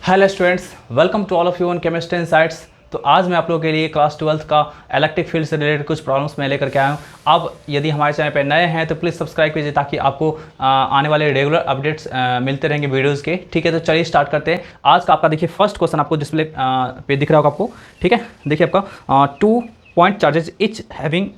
Hello students, welcome to all of you on chemistry insights. तो आज मैं आप लोगों के लिए क्लास 12th का इलेक्ट्रिक फील्ड से रिलेटेड कुछ प्रॉब्लम्स मैं लेकर के आया हूँ। अब यदि हमारे चैनल पे नए हैं तो प्लीज़ सब्सक्राइब कीजिए ताकि आपको आने वाले रेगुलर अपडेट्स मिलते रहेंगे वीडियोस के। ठीक है, तो चलिए स्टार्ट करते हैं। आज का आपका देखिए फर्स्ट क्वेश्चन आपको डिस्प्ले पे दिख रहा होगा आपको। ठीक है, देखिए आपका 2 point charges each having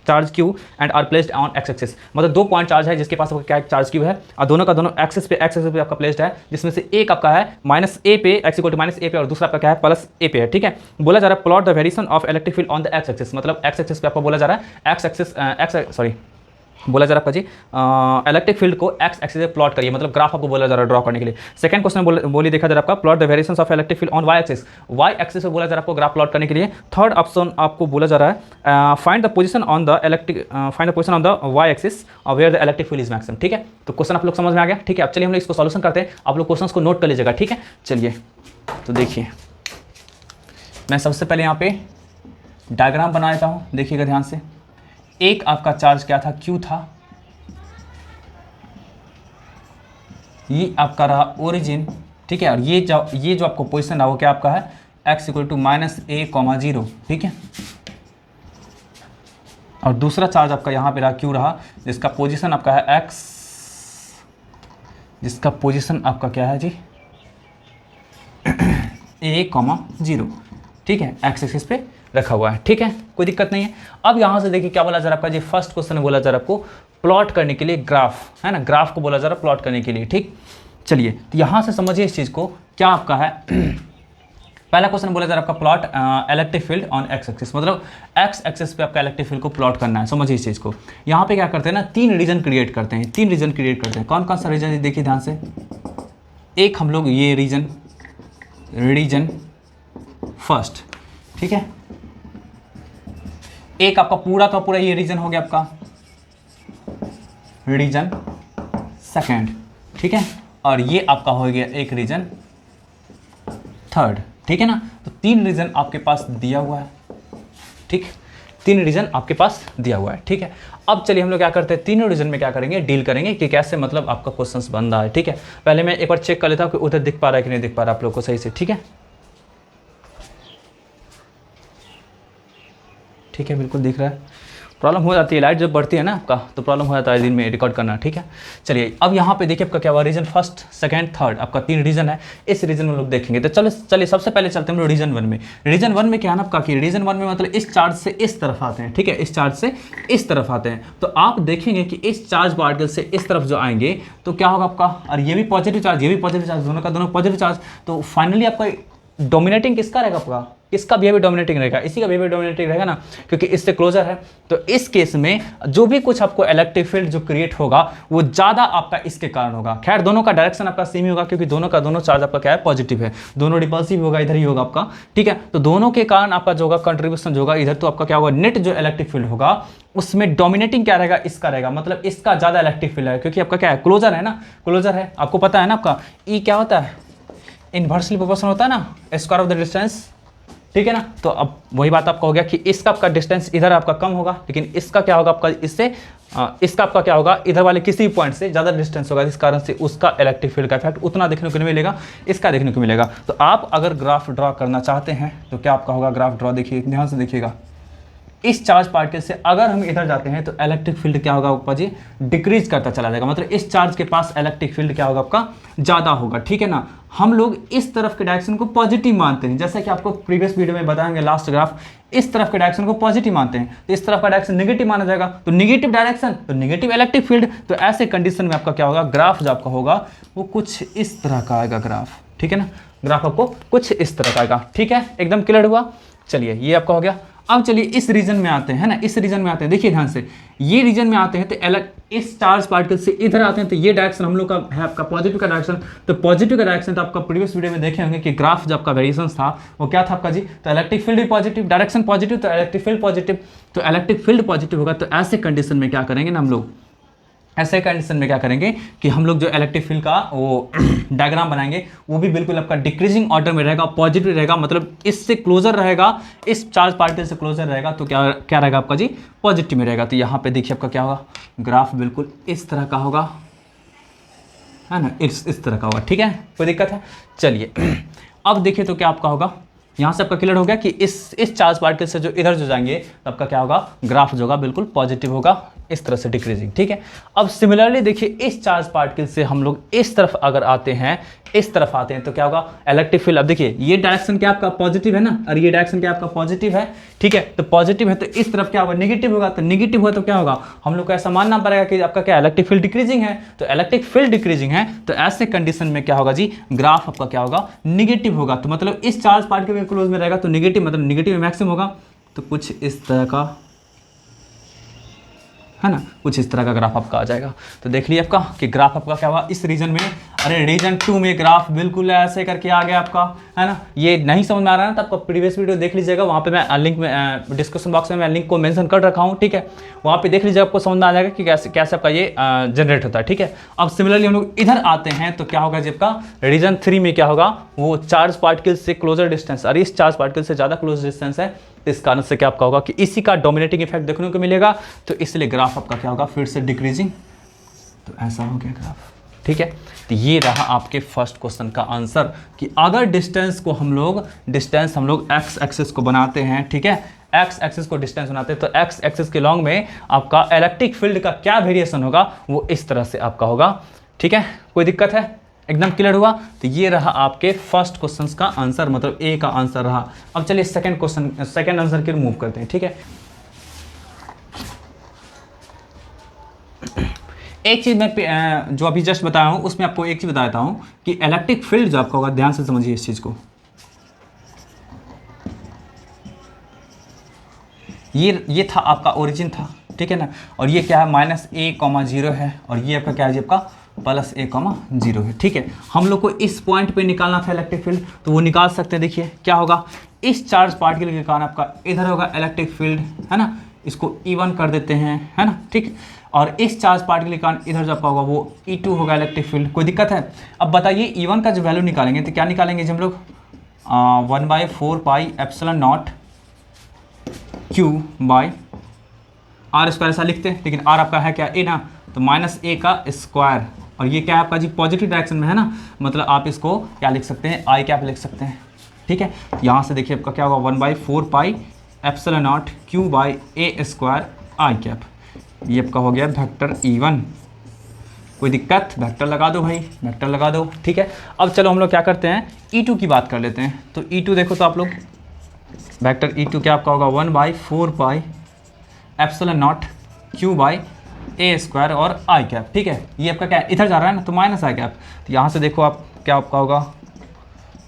charge Q and are placed on X axis. मतलब 2 पॉइंट चार्ज है जिसके पास आपका क्या चार्ज क्यू है और दोनों का दोनों एक्सिस पे आपका प्लेस्ड है, जिसमें से एक आपका है माइनस ए पे एक्स इक्वल टू माइनस ए पे और दूसरा आपका क्या है प्लस ए पे है। ठीक है, बोला जा रहा है plot the variation of electric field on the x axis. मतलब एक्स एक्सिस पे आपको बोला जा रहा है बोला जा रहा है जी इलेक्ट्रिक फील्ड को एक्स एक्सिस पे प्लॉट करिए, मतलब ग्राफ आपको बोला जा रहा है ड्रॉ करने के लिए। सेकंड क्वेश्चन बोली देखा जा रहा है आपका plot the variations of electric field on Y axis पे बोला जा रहा है आपको ग्राफ प्लॉट करने के लिए। थर्ड ऑप्शन आपको बोला जा रहा है find the position on the Y axis where the electric field is maximum. ठीक है, तो क्वेश्चन आप लोग समझ में आ गया। ठीक है, अब चलिए हम लोग इसको सॉल्यूशन करते हैं। आप लोग क्वेश्चन को नोट कर लीजिएगा। ठीक है, चलिए तो देखिए मैं सबसे पहले यहाँ पे डायग्राम बना देता हूँ, देखिएगा ध्यान से। एक आपका चार्ज क्या था, क्यू था। ये आपका रहा ओरिजिन। ठीक है, और ये जो आपको पोजीशन रहा वो क्या आपका है, x equal to minus A comma 0। ठीक है, और दूसरा चार्ज आपका यहाँ पे रहा क्यू रहा, जिसका पोजीशन आपका है x, जिसका पोजीशन आपका क्या है जी ए कॉमा 0। ठीक है, एक्स एक्सिस पे रखा हुआ है। ठीक है, कोई दिक्कत नहीं है। अब यहाँ से देखिए क्या बोला जा रहा है आपका जी, फर्स्ट क्वेश्चन में बोला जा रहा है आपको प्लॉट करने के लिए ग्राफ, है ना, ग्राफ को बोला जा रहा है प्लॉट करने के लिए। ठीक, चलिए तो यहाँ से समझिए इस चीज़ को, क्या आपका है पहला क्वेश्चन बोला जा रहा है आपका plot electric field on X axis, मतलब एक्स एक्सिस पे आपका इलेक्ट्रिक फील्ड को प्लॉट करना है। समझिए इस चीज़ को। यहाँ पे क्या करते हैं ना, 3 रीजन क्रिएट करते हैं। कौन कौन सा रीजन देखिए ध्यान से। एक हम लोग ये रीजन फर्स्ट, ठीक है, एक आपका पूरा का पूरा ये रीजन हो गया आपका रीजन सेकंड। ठीक है, और ये आपका हो गया एक रीजन थर्ड। ठीक है ना, तो 3 रीजन आपके पास दिया हुआ है। ठीक, 3 रीजन आपके पास दिया हुआ है। ठीक है, अब चलिए हम लोग क्या करते हैं, तीनों रीजन में क्या करेंगे, डील करेंगे कि कैसे मतलब आपका क्वेश्चंस बन रहा है। ठीक है, पहले मैं एक बार चेक कर लेता हूँ कि उधर दिख पा रहा है कि नहीं दिख पा रहा आप लोग को सही से। ठीक है, ठीक है, बिल्कुल दिख रहा है। प्रॉब्लम हो जाती है, लाइट जब बढ़ती है ना आपका तो प्रॉब्लम हो जाता है दिन में रिकॉर्ड करना। ठीक है, चलिए अब यहाँ पे देखिए आपका क्या हुआ, रीजन फर्स्ट सेकंड थर्ड, आपका 3 रीजन है। इस रीजन में लोग देखेंगे तो चलिए सबसे पहले चलते हैं हम लोग रीजन 1 में। रीजन 1 में क्या है ना आपका कि रीजन 1 में मतलब इस चार्ज से इस तरफ आते हैं। ठीक है, इस चार्ज से इस तरफ आते हैं, तो आप देखेंगे कि इस चार्ज पार्टिकल से इस तरफ जो आएंगे तो क्या होगा आपका, और ये भी पॉजिटिव चार्ज, ये भी पॉजिटिव चार्ज, दोनों का दोनों पॉजिटिव चार्ज। तो फाइनली आपका डोमिनेटिंग किसका रहेगा आपका, इसका बिहेवियर डोमिनेटिंग रहेगा, इसी का बिहेवियर डोमिनेटिंग रहेगा ना, क्योंकि इससे क्लोजर है। तो इस केस में जो भी कुछ आपको इलेक्ट्रिक फील्ड जो क्रिएट होगा वो ज़्यादा आपका इसके कारण होगा। खैर दोनों का डायरेक्शन आपका सेम ही होगा, क्योंकि दोनों का दोनों चार्ज आपका क्या है, पॉजिटिव है, दोनों रिपल्सिव होगा, इधर ही होगा आपका। ठीक है, तो दोनों के कारण आपका जो होगा कंट्रीब्यूशन जो होगा इधर, तो आपका क्या होगा, नेट जो इलेक्ट्रिक फील्ड होगा उसमें डोमिनेटिंग क्या रहेगा, इसका रहेगा, मतलब इसका ज़्यादा इलेक्ट्रिक फील्ड है, क्योंकि आपका क्या है, क्लोजर है ना, क्लोजर है। आपको पता है ना आपका ई क्या होता है, इनवर्सली प्रोपोर्शनल होता है ना, स्क्वायर ऑफ द डिस्टेंस। ठीक है ना, तो अब वही बात आपका हो गया कि इसका आपका डिस्टेंस इधर आपका कम होगा, लेकिन इसका क्या होगा आपका, इससे इसका आपका क्या होगा, इधर वाले किसी पॉइंट से ज़्यादा डिस्टेंस होगा, इस कारण से उसका इलेक्ट्रिक फील्ड का इफेक्ट उतना देखने को नहीं मिलेगा, इसका देखने को मिलेगा। तो आप अगर ग्राफ ड्रॉ करना चाहते हैं तो क्या आपका होगा, ग्राफ ड्रॉ देखिए ध्यान से देखिएगा। इस चार्ज पार्टिकल से अगर हम इधर जाते हैं तो इलेक्ट्रिक फील्ड क्या होगा ऊपर जी, डिक्रीज करता चला जाएगा, मतलब इस चार्ज के पास इलेक्ट्रिक फील्ड क्या होगा आपका, ज़्यादा होगा। ठीक है ना, हम लोग इस तरफ के डायरेक्शन को पॉजिटिव मानते हैं, जैसा कि आपको प्रीवियस वीडियो में बताएंगे लास्ट ग्राफ, इस तरफ के डायरेक्शन को पॉजिटिव मानते हैं, तो इस तरफ का डायरेक्शन नेगेटिव माना जाएगा, तो नेगेटिव डायरेक्शन तो नेगेटिव इलेक्ट्रिक फील्ड। तो ऐसे कंडीशन में आपका क्या होगा, ग्राफ जो आपका होगा वो कुछ इस तरह का आएगा ग्राफ। ठीक है ना, ग्राफ आपको कुछ इस तरह का आएगा। ठीक है, एकदम क्लियर हुआ। चलिए ये आपका हो गया। अब चलिए इस रीजन में आते हैं ना, इस रीजन में आते हैं, देखिए ध्यान से, ये रीजन में आते हैं तो इस चार्ज पार्टिकल से इधर आते हैं, तो ये डायरेक्शन हम लोग का है आपका पॉजिटिव का डायरेक्शन। तो पॉजिटिव का डायरेक्शन तो आपका प्रीवियस वीडियो में देखे होंगे कि ग्राफ जब आपका वेरिएशन था वो क्या था आपका जी, तो इलेक्ट्रिक फील्ड भी पॉजिटिव, डायरेक्शन पॉजिटिव, तो इलेक्ट्रिक फील्ड पॉजिटिव, तो इलेक्ट्रिक फील्ड पॉजिटिव होगा। तो ऐसे कंडीशन में क्या करेंगे ना हम लोग, ऐसे कंडीशन में क्या करेंगे कि हम लोग जो इलेक्ट्रिक फील्ड का वो डायग्राम बनाएंगे वो भी बिल्कुल आपका डिक्रीजिंग ऑर्डर में रहेगा, पॉजिटिव रहेगा, मतलब इससे क्लोजर रहेगा, इस चार्ज पार्टिकल से क्लोजर रहेगा, तो क्या क्या रहेगा आपका जी, पॉजिटिव में रहेगा। तो यहाँ पे देखिए आपका क्या होगा, ग्राफ बिल्कुल इस तरह का होगा। है ना, इस तरह का होगा, ठीक है, कोई दिक्कत है। चलिए अब देखिए तो क्या आपका होगा, यहाँ से आपका क्लियर हो गया कि इस चार्ज पार्टिकल से जो इधर जो जाएंगे तो आपका क्या होगा, ग्राफ जो होगा बिल्कुल पॉजिटिव होगा, इस तरह से डिक्रीजिंग, ठीक है। अब सिमिलरली देखिए इस चार्ज पार्टिकल से हम लोग इस तरफ अगर आते हैं, इस तरफ आते हैं तो क्या होगा, इलेक्ट्रिक फील्ड। अब देखिए ये डायरेक्शन क्या आपका पॉजिटिव है ना, और ये डायरेक्शन क्या आपका पॉजिटिव है, ठीक है। तो पॉजिटिव है तो इस तरफ क्या होगा, नेगेटिव होगा, तो नेगेटिव हुआ तो क्या होगा, हम लोग को ऐसा मानना पड़ेगा कि आपका क्या इलेक्ट्रिक फील्ड डिक्रीजिंग है। तो इलेक्ट्रिक फील्ड डिक्रीजिंग है तो ऐसे कंडीशन में क्या होगा जी, ग्राफ आपका क्या होगा, निगेटिव होगा। तो मतलब इस चार्ज पार्टिकल के क्लोज में रहेगा तो निगेटिव, मतलब निगेटिव में मैक्सिमम होगा। तो कुछ इस तरह का, है ना, कुछ इस तरह का ग्राफ आपका आ जाएगा। तो देख लिया आपका कि ग्राफ आपका क्या हुआ इस रीजन में, अरे रीजन 2 में ग्राफ बिल्कुल ऐसे करके आ गया आपका, है ना। ये नहीं समझ में आ रहा है ना तो आपका प्रीवियस वीडियो देख लीजिएगा, वहाँ पे मैं लिंक में डिस्क्रिप्शन बॉक्स में मैं लिंक को मेंशन कर रखा हूँ, ठीक है। वहाँ पे देख लीजिएगा, आपको समझ में आ जाएगा कि कैसे आपका ये जनरेट होता है, ठीक है। अब सिमिलरली हम लोग इधर आते हैं तो क्या होगा जी, आपका रीजन 3 में क्या होगा, वो चार्ज पार्टिकल से क्लोजर डिस्टेंस, और इस चार्ज पार्टिकल से ज़्यादा क्लोज डिस्टेंस है, इस कारण से क्या आपका होगा कि इसी का डोमिनेटिंग इफेक्ट देखने को मिलेगा। तो इसलिए ग्राफ आपका क्या होगा, फिर से डिक्रीजिंग। तो ऐसा हो गया ग्राफ, ठीक है। तो ये रहा आपके फर्स्ट क्वेश्चन का आंसर कि अगर डिस्टेंस हम लोग एक्स एक्सिस को बनाते हैं, ठीक है, एक्स एक्सिस को डिस्टेंस बनाते हैं तो एक्स एक्सिस के लॉन्ग में आपका इलेक्ट्रिक फील्ड का क्या वेरिएशन होगा, वो इस तरह से आपका होगा, ठीक है। कोई दिक्कत है, एकदम क्लियर हुआ। तो ये रहा आपके फर्स्ट क्वेश्चन का आंसर, मतलब ए का आंसर रहा। अब चलिए सेकंड आंसर की मूव करते हैं, ठीक है। एक चीज मैं जो अभी जस्ट बताया हूं उसमें आपको एक चीज बताता हूं कि इलेक्ट्रिक फील्ड जो आपका होगा, ध्यान से समझिए इस चीज को, ये था आपका ओरिजिन था, ठीक है ना, और ये क्या है -a,0 है, और ये आपका क्या है जी, आपका +a,0 है, ठीक है। हम लोग को इस पॉइंट पे निकालना था इलेक्ट्रिक फील्ड, तो वो निकाल सकते हैं। देखिए क्या होगा, इस चार्ज पार्टिकल के कारण आपका इधर होगा इलेक्ट्रिक फील्ड, है ना, इसको E1 कर देते हैं, है ना, ठीक। और इस चार्ज पार्टिकल के कारण इधर जो आपका होगा वो E2 होगा इलेक्ट्रिक फील्ड। कोई दिक्कत है। अब बताइए E1 का जो वैल्यू निकालेंगे तो क्या निकालेंगे जी हम लोग, 1/4πε0 Q/r² ऐसा लिखते हैं, लेकिन r आपका है क्या, a ना, तो -a का स्क्वायर, और ये क्या है आपका जी पॉजिटिव डायरेक्शन में है ना, मतलब आप इसको क्या लिख सकते हैं, i कैप लिख सकते हैं, ठीक है। यहाँ से देखिए आपका क्या होगा, 1/4πε0 Q/a² i कैप, ये आपका हो गया वेक्टर E1। कोई दिक्कत, वेक्टर लगा दो भाई, वेक्टर लगा दो, ठीक है। अब चलो हम लोग क्या करते हैं, E2 की बात कर लेते हैं। तो E2 देखो तो आप लोग वेक्टर E2 क्या आपका होगा, 1/4πε0 Q/a² और i कैप, ठीक है। ये आपका क्या इधर जा रहा है ना, तो -i कैप, तो यहाँ से देखो आप क्या आपका होगा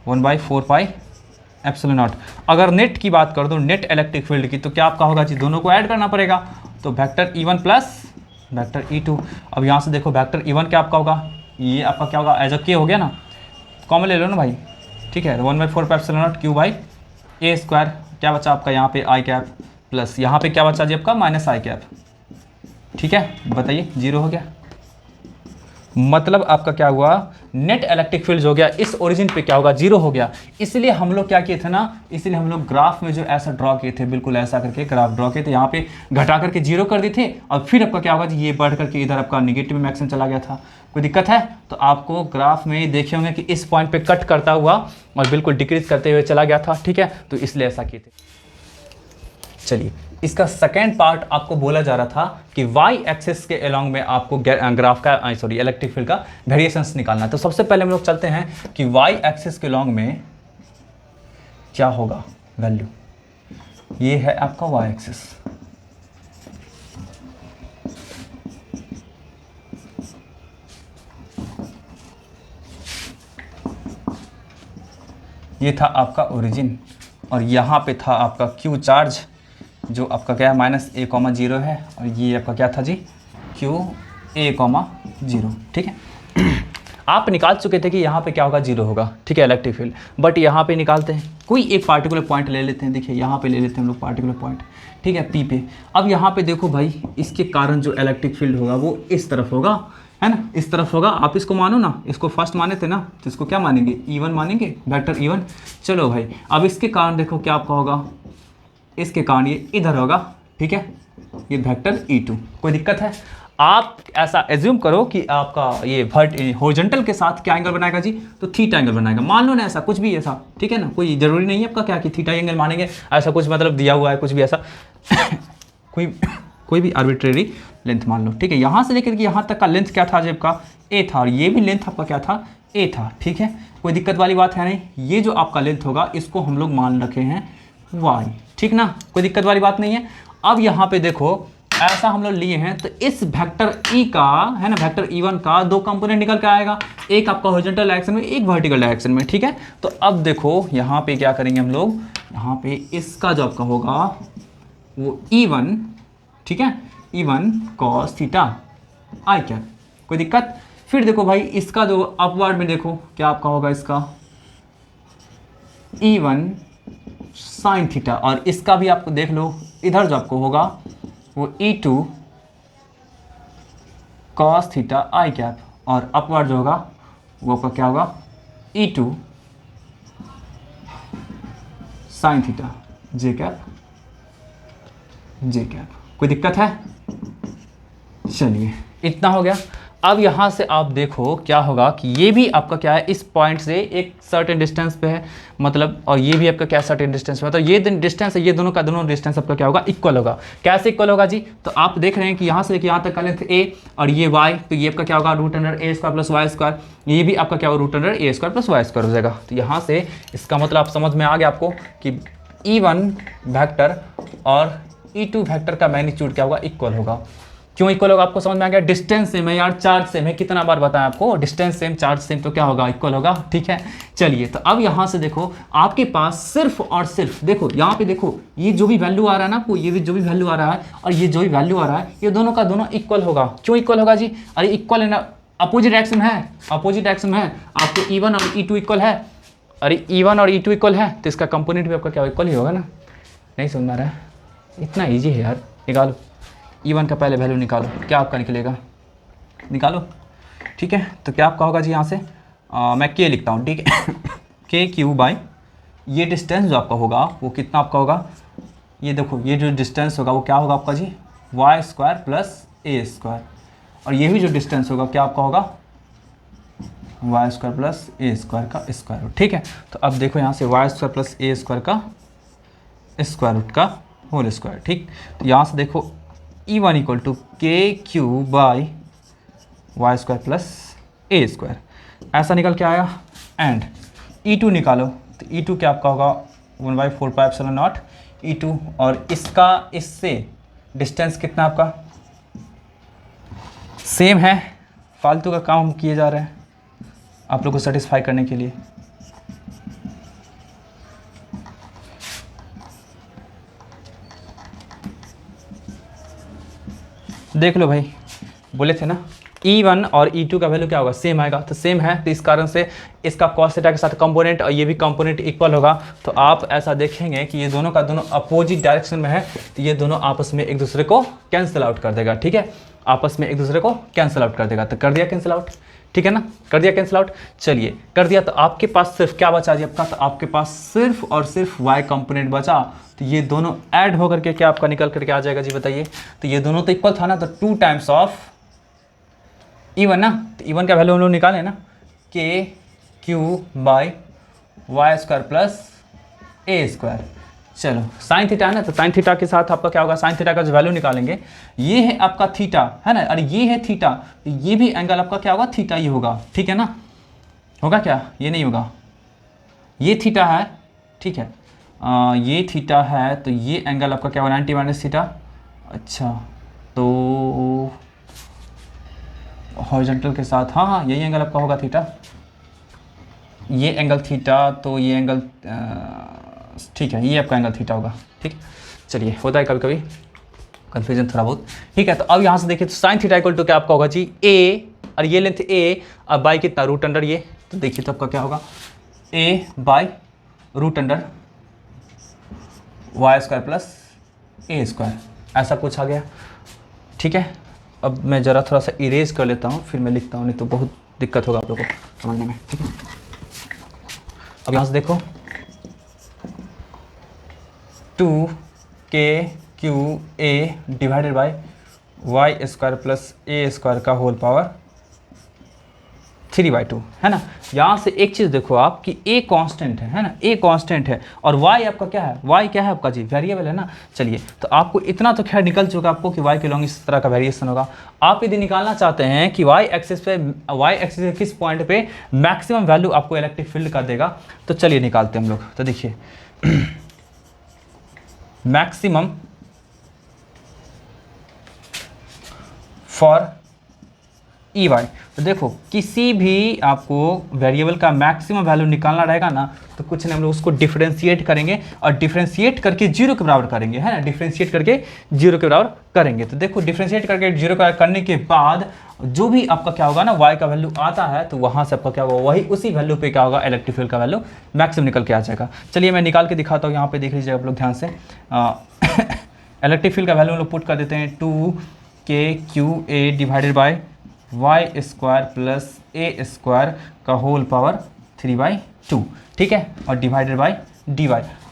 1/4πε0। अगर नेट की बात कर दो, नेट इलेक्ट्रिक फील्ड की, तो क्या आपका होगा जी, दोनों को ऐड करना पड़ेगा, तो vector E1 plus vector E2। अब यहाँ से देखो वेक्टर E1 क्या आपका होगा, ये आपका क्या होगा, एज अ के हो गया ना, कॉमन ले लो ना भाई, ठीक है। 1/4πε0 Q/a², क्या बचा आपका यहाँ पे i कैप, प्लस यहाँ पे क्या बचा जी आपका -i कैप, ठीक है। बताइए 0 हो गया, मतलब आपका क्या हुआ, नेट इलेक्ट्रिक फील्ड हो गया इस ओरिजिन पे क्या होगा, 0 हो गया। इसलिए हम लोग क्या किए थे ना, इसलिए हम लोग ग्राफ में जो ऐसा ड्रॉ किए थे, बिल्कुल ऐसा करके ग्राफ ड्रॉ किए थे, यहाँ पे घटा करके 0 कर दिए थे, और फिर आपका क्या होगा जी, ये बढ़ करके इधर आपका निगेटिव में मैक्सिमम चला गया था। कोई दिक्कत है, तो आपको ग्राफ में देखे होंगे कि इस पॉइंट पे कट करता हुआ और बिल्कुल डिक्रीज करते हुए चला गया था, ठीक है। तो इसलिए ऐसा किए थे। चलिए इसका सेकेंड पार्ट आपको बोला जा रहा था कि y एक्सिस के अलोंग में आपको ग्राफ का इलेक्ट्रिक फील्ड का वेरिएशंस निकालना है। तो सबसे पहले हम लोग चलते हैं कि y एक्सिस के अलोंग में क्या होगा वैल्यू, ये है आपका y एक्सिस, ये था आपका ओरिजिन, और यहाँ पे था आपका Q चार्ज जो आपका क्या है -a,0 है, और ये आपका क्या था जी Qa,0, ठीक है। आप निकाल चुके थे कि यहाँ पे क्या होगा, 0 होगा, ठीक है, इलेक्ट्रिक फील्ड। बट यहाँ पे निकालते हैं, कोई एक पार्टिकुलर पॉइंट ले लेते हैं, देखिए यहाँ पे ले लेते हैं हम लोग पार्टिकुलर पॉइंट, ठीक है, P पे। अब यहाँ पे देखो भाई, इसके कारण जो इलेक्ट्रिक फील्ड होगा वो इस तरफ होगा, है ना, इस तरफ होगा। आप इसको मानो ना, इसको फर्स्ट माने थे ना, तो इसको क्या मानेंगे, E1 मानेंगे, वेक्टर E1। चलो भाई, अब इसके कारण देखो क्या आपका होगा, इसके कारण ये इधर होगा, ठीक है, ये वेक्टर E2। कोई दिक्कत है। आप ऐसा एज्यूम करो कि आपका ये हॉरिजॉन्टल के साथ क्या एंगल बनाएगा जी, तो थीटा एंगल बनाएगा। मान लो ना ऐसा कुछ भी ऐसा, ठीक है ना, कोई जरूरी नहीं है आपका क्या कि थीटा एंगल मानेंगे, ऐसा कुछ मतलब दिया हुआ है कुछ भी ऐसा कोई भी आर्बिट्रेरी लेंथ मान लो, ठीक है। यहाँ से लेकर के यहाँ तक का लेंथ क्या था जेब का, ए था, और ये भी लेंथ आपका क्या था, ए था, ठीक है। कोई दिक्कत वाली बात है नहीं। ये जो आपका लेंथ होगा इसको हम लोग मान रखे हैं वाई, ठीक ना, कोई दिक्कत वाली बात नहीं है। अब यहाँ पे देखो ऐसा हम लोग लिए हैं, तो इस वेक्टर ई का है ना, वेक्टर ई1 का दो कंपोनेंट निकल के आएगा, एक आपका हॉरिजॉन्टल डायरेक्शन में, एक वर्टिकल डायरेक्शन में, ठीक है। तो अब देखो यहाँ पे क्या करेंगे हम लोग, यहाँ पे इसका जो आपका होगा वो ई1, ठीक है, ई1 cos थीटा आई क्या, कोई दिक्कत। फिर देखो भाई इसका जो अपवर्ड में देखो क्या आपका होगा, इसका ई1 sin थीटा, और इसका भी आपको देख लो इधर जो आपको होगा वो ई2 cos थीटा आई कैप, और अपवर्ड जो होगा वो आपका क्या होगा, ई2 sin थीटा जे कैप, जे कैप, कोई दिक्कत है। चलिए इतना हो गया। अब यहाँ से आप देखो क्या होगा कि ये भी आपका क्या है, इस पॉइंट से एक सर्टेन डिस्टेंस पे है, मतलब, और ये भी आपका क्या सर्टेन डिस्टेंस पे, मतलब ये डिस्टेंस है, ये दोनों का दोनों डिस्टेंस आपका क्या होगा, इक्वल होगा। कैसे इक्वल होगा जी, तो आप देख रहे हैं कि यहाँ से लेकर यहाँ तक का लेंथ ए और ये वाई, तो ये आपका क्या होगा रूट अंडर ए स्क्वायर प्लस वाई स्क्वायर, ये भी आपका क्या होगा रूट अंडर ए स्क्वायर प्लस वाई स्क्वायर हो जाएगा। तो यहाँ से इसका मतलब आप समझ में आ गया आपको कि ई1 वेक्टर और ई2 वेक्टर का मैग्नीट्यूड क्या होगा, इक्वल होगा। क्यों इक्वल होगा आपको समझ में आ गया, डिस्टेंस सेम है यार, चार्ज सेम है, कितना बार बताया आपको, डिस्टेंस सेम चार्ज सेम, तो क्या होगा, इक्वल होगा, ठीक है। चलिए तो अब यहाँ से देखो आपके पास सिर्फ और सिर्फ देखो यहाँ पे देखो ये जो भी वैल्यू आ रहा है ना आपको, ये भी जो भी वैल्यू आ रहा है और ये जो भी वैल्यू आ रहा है, ये दोनों का दोनों इक्वल होगा। क्यों इक्वल होगा जी, अरे इक्वल है ना, अपोजिट डायरेक्शन है, अपोजिट डायरेक्शन है, आपको ई1 और ई2 इक्वल है, अरे ई1 और ई2 इक्वल है तो इसका कंपोनेंट भी आपका क्या इक्वल ही होगा ना। नहीं समझ में आ रहा है, इतना ईजी है यार, निकालो ई1 का पहले वैल्यू निकालो, क्या आपका निकलेगा, निकालो, ठीक है। तो क्या आपका होगा जी, यहाँ से मैं के लिखता हूँ, ठीक है के क्यू बाई ये डिस्टेंस जो आपका होगा वो कितना आपका होगा, ये देखो ये जो डिस्टेंस होगा वो क्या होगा आपका जी, Y square plus A square, और ये भी जो डिस्टेंस होगा क्या आपका होगा, Y square plus A square का स्क्वायर रूट, ठीक है। तो अब देखो यहाँ से Y square plus A square का स्क्वायर रूट का होल स्क्वायर, ठीक। तो यहाँ से देखो ई1 equal to K Q by Y square plus A square, ऐसा निकल के आया। एंड ई2 निकालो, तो ई2 क्या आपका होगा 1/4πε0 ई2, और इसका इससे डिस्टेंस कितना आपका सेम है, फालतू का काम हम किए जा रहे हैं आप लोग को सेटिस्फाई करने के लिए। देख लो भाई, बोले थे ना E1 और E2 का वैल्यू क्या होगा, सेम आएगा, तो सेम है, तो इस कारण से इसका cos थीटा के साथ कंपोनेंट और ये भी कंपोनेंट इक्वल होगा। तो आप ऐसा देखेंगे कि ये दोनों का दोनों अपोजिट डायरेक्शन में है, तो ये दोनों आपस में एक दूसरे को कैंसिल आउट कर देगा, ठीक है, आपस में एक दूसरे को कैंसिल आउट कर देगा। तो कर दिया कैंसिल आउट, ठीक है ना, कर दिया कैंसिल आउट। चलिए कर दिया, तो आपके पास सिर्फ क्या बचा जी आपका, तो आपके पास सिर्फ और सिर्फ y कंपोनेंट बचा, तो ये दोनों ऐड होकर के क्या आपका निकल करके आ जाएगा जी, बताइए। तो ये दोनों तो इक्वल था ना, तो 2 टाइम्स ऑफ E1 ना, तो E1 का वैल्यू हम लोग निकाले ना, K Q by Y square plus A square. चलो साइन थीटा है ना, तो साइन थीटा के साथ आपका क्या होगा, साइन थीटा का जो वैल्यू निकालेंगे, ये है आपका थीटा है ना, अरे ये है थीटा, तो ये भी एंगल आपका क्या होगा, थीटा ही होगा, ठीक है ना, होगा क्या, ये नहीं होगा, ये थीटा है, ठीक है, ये थीटा है, तो ये एंगल आपका क्या होगा 90 माइनस थीटा। अच्छा तो हॉरिजॉन्टल के साथ, हाँ हाँ यही एंगल आपका होगा थीटा, ये एंगल थीटा, तो ये एंगल ठीक है, ये आपका एंगल थीटा होगा, ठीक है। चलिए होता है कभी कभी कन्फ्यूजन थोड़ा बहुत, ठीक है। तो अब यहाँ से देखिए, तो साइन थीटा इक्वल टू क्या आपका होगा जी, ए, और ये लेंथ ए, अब बाई कितना रूट अंडर ये, तो देखिए तो आपका क्या होगा, A by root under Y square plus A square, ऐसा कुछ आ गया, ठीक है। अब मैं ज़रा थोड़ा सा इरेज कर लेता हूँ, फिर मैं लिखता हूँ, नहीं तो बहुत दिक्कत होगा आप लोगों को समझने में, ठीक है। अब यहाँ से देखो 2 K Q A divided by Y square plus A square का होल पावर 3/2, है ना। यहाँ से एक चीज़ देखो आप कि a कांस्टेंट है ना, a कांस्टेंट है और y आपका क्या है, y क्या है आपका जी, वेरिएबल है ना। चलिए तो आपको इतना तो खैर निकल चुका आपको कि y के लॉन्ग इस तरह का वेरिएशन होगा। आप यदि निकालना चाहते हैं कि y एक्सिस पे किस पॉइंट पे मैक्सिमम वैल्यू आपको इलेक्ट्रिक फील्ड का देगा, तो चलिए निकालते हैं हम लोग। तो देखिए मैक्सिमम फॉर ई वाई, तो देखो किसी भी आपको वेरिएबल का मैक्सिमम वैल्यू निकालना रहेगा ना, तो कुछ नहीं हम लोग उसको डिफरेंशिएट करेंगे और डिफरेंशिएट करके जीरो के बराबर करेंगे, है ना। डिफरेंशिएट करके जीरो के बराबर करेंगे। तो देखो डिफरेंशिएट करके जीरो के बराबर करने के बाद जो भी आपका क्या होगा ना वाई का वैल्यू आता है, तो वहाँ से आपका क्या होगा, वही उसी वैल्यू पे क्या होगा, इलेक्ट्रिक फील्ड का वैल्यू मैक्सिमम निकल के आ जाएगा। चलिए मैं निकाल के दिखाता हूँ, यहाँ पे देख लीजिए आप लोग ध्यान से। इलेक्ट्रिक फील्ड का वैल्यू हम लोग पुट कर देते हैं 2kqa divided by Y square plus A square का होल पावर 3/2, ठीक है, और डिवाइडेड बाय dy।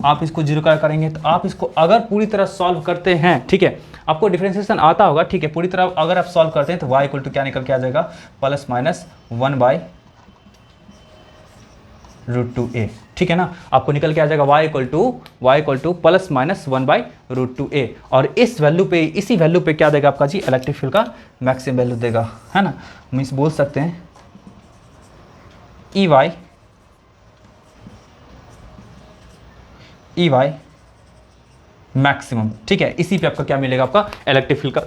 आप इसको जीरो का करेंगे तो आप इसको अगर पूरी तरह सॉल्व करते हैं, ठीक है, आपको डिफरेंशिएशन आता होगा, ठीक है, पूरी तरह अगर आप सॉल्व करते हैं तो y इक्वल टू क्या निकल के आ जाएगा, प्लस माइनस 1/√2a, ठीक है ना। आपको निकल के आ जाएगा y equal two plus minus 1/√2a, और इस वैल्यू पे, इसी वैल्यू पे क्या देगा आपका जी, इलेक्ट्रिक फील्ड का मैक्सिमम वैल्यू देगा, है ना। हम इस बोल सकते हैं ई वाई मैक्सिमम, ठीक है, इसी पे आपका क्या मिलेगा, आपका इलेक्ट्रिक फील्ड का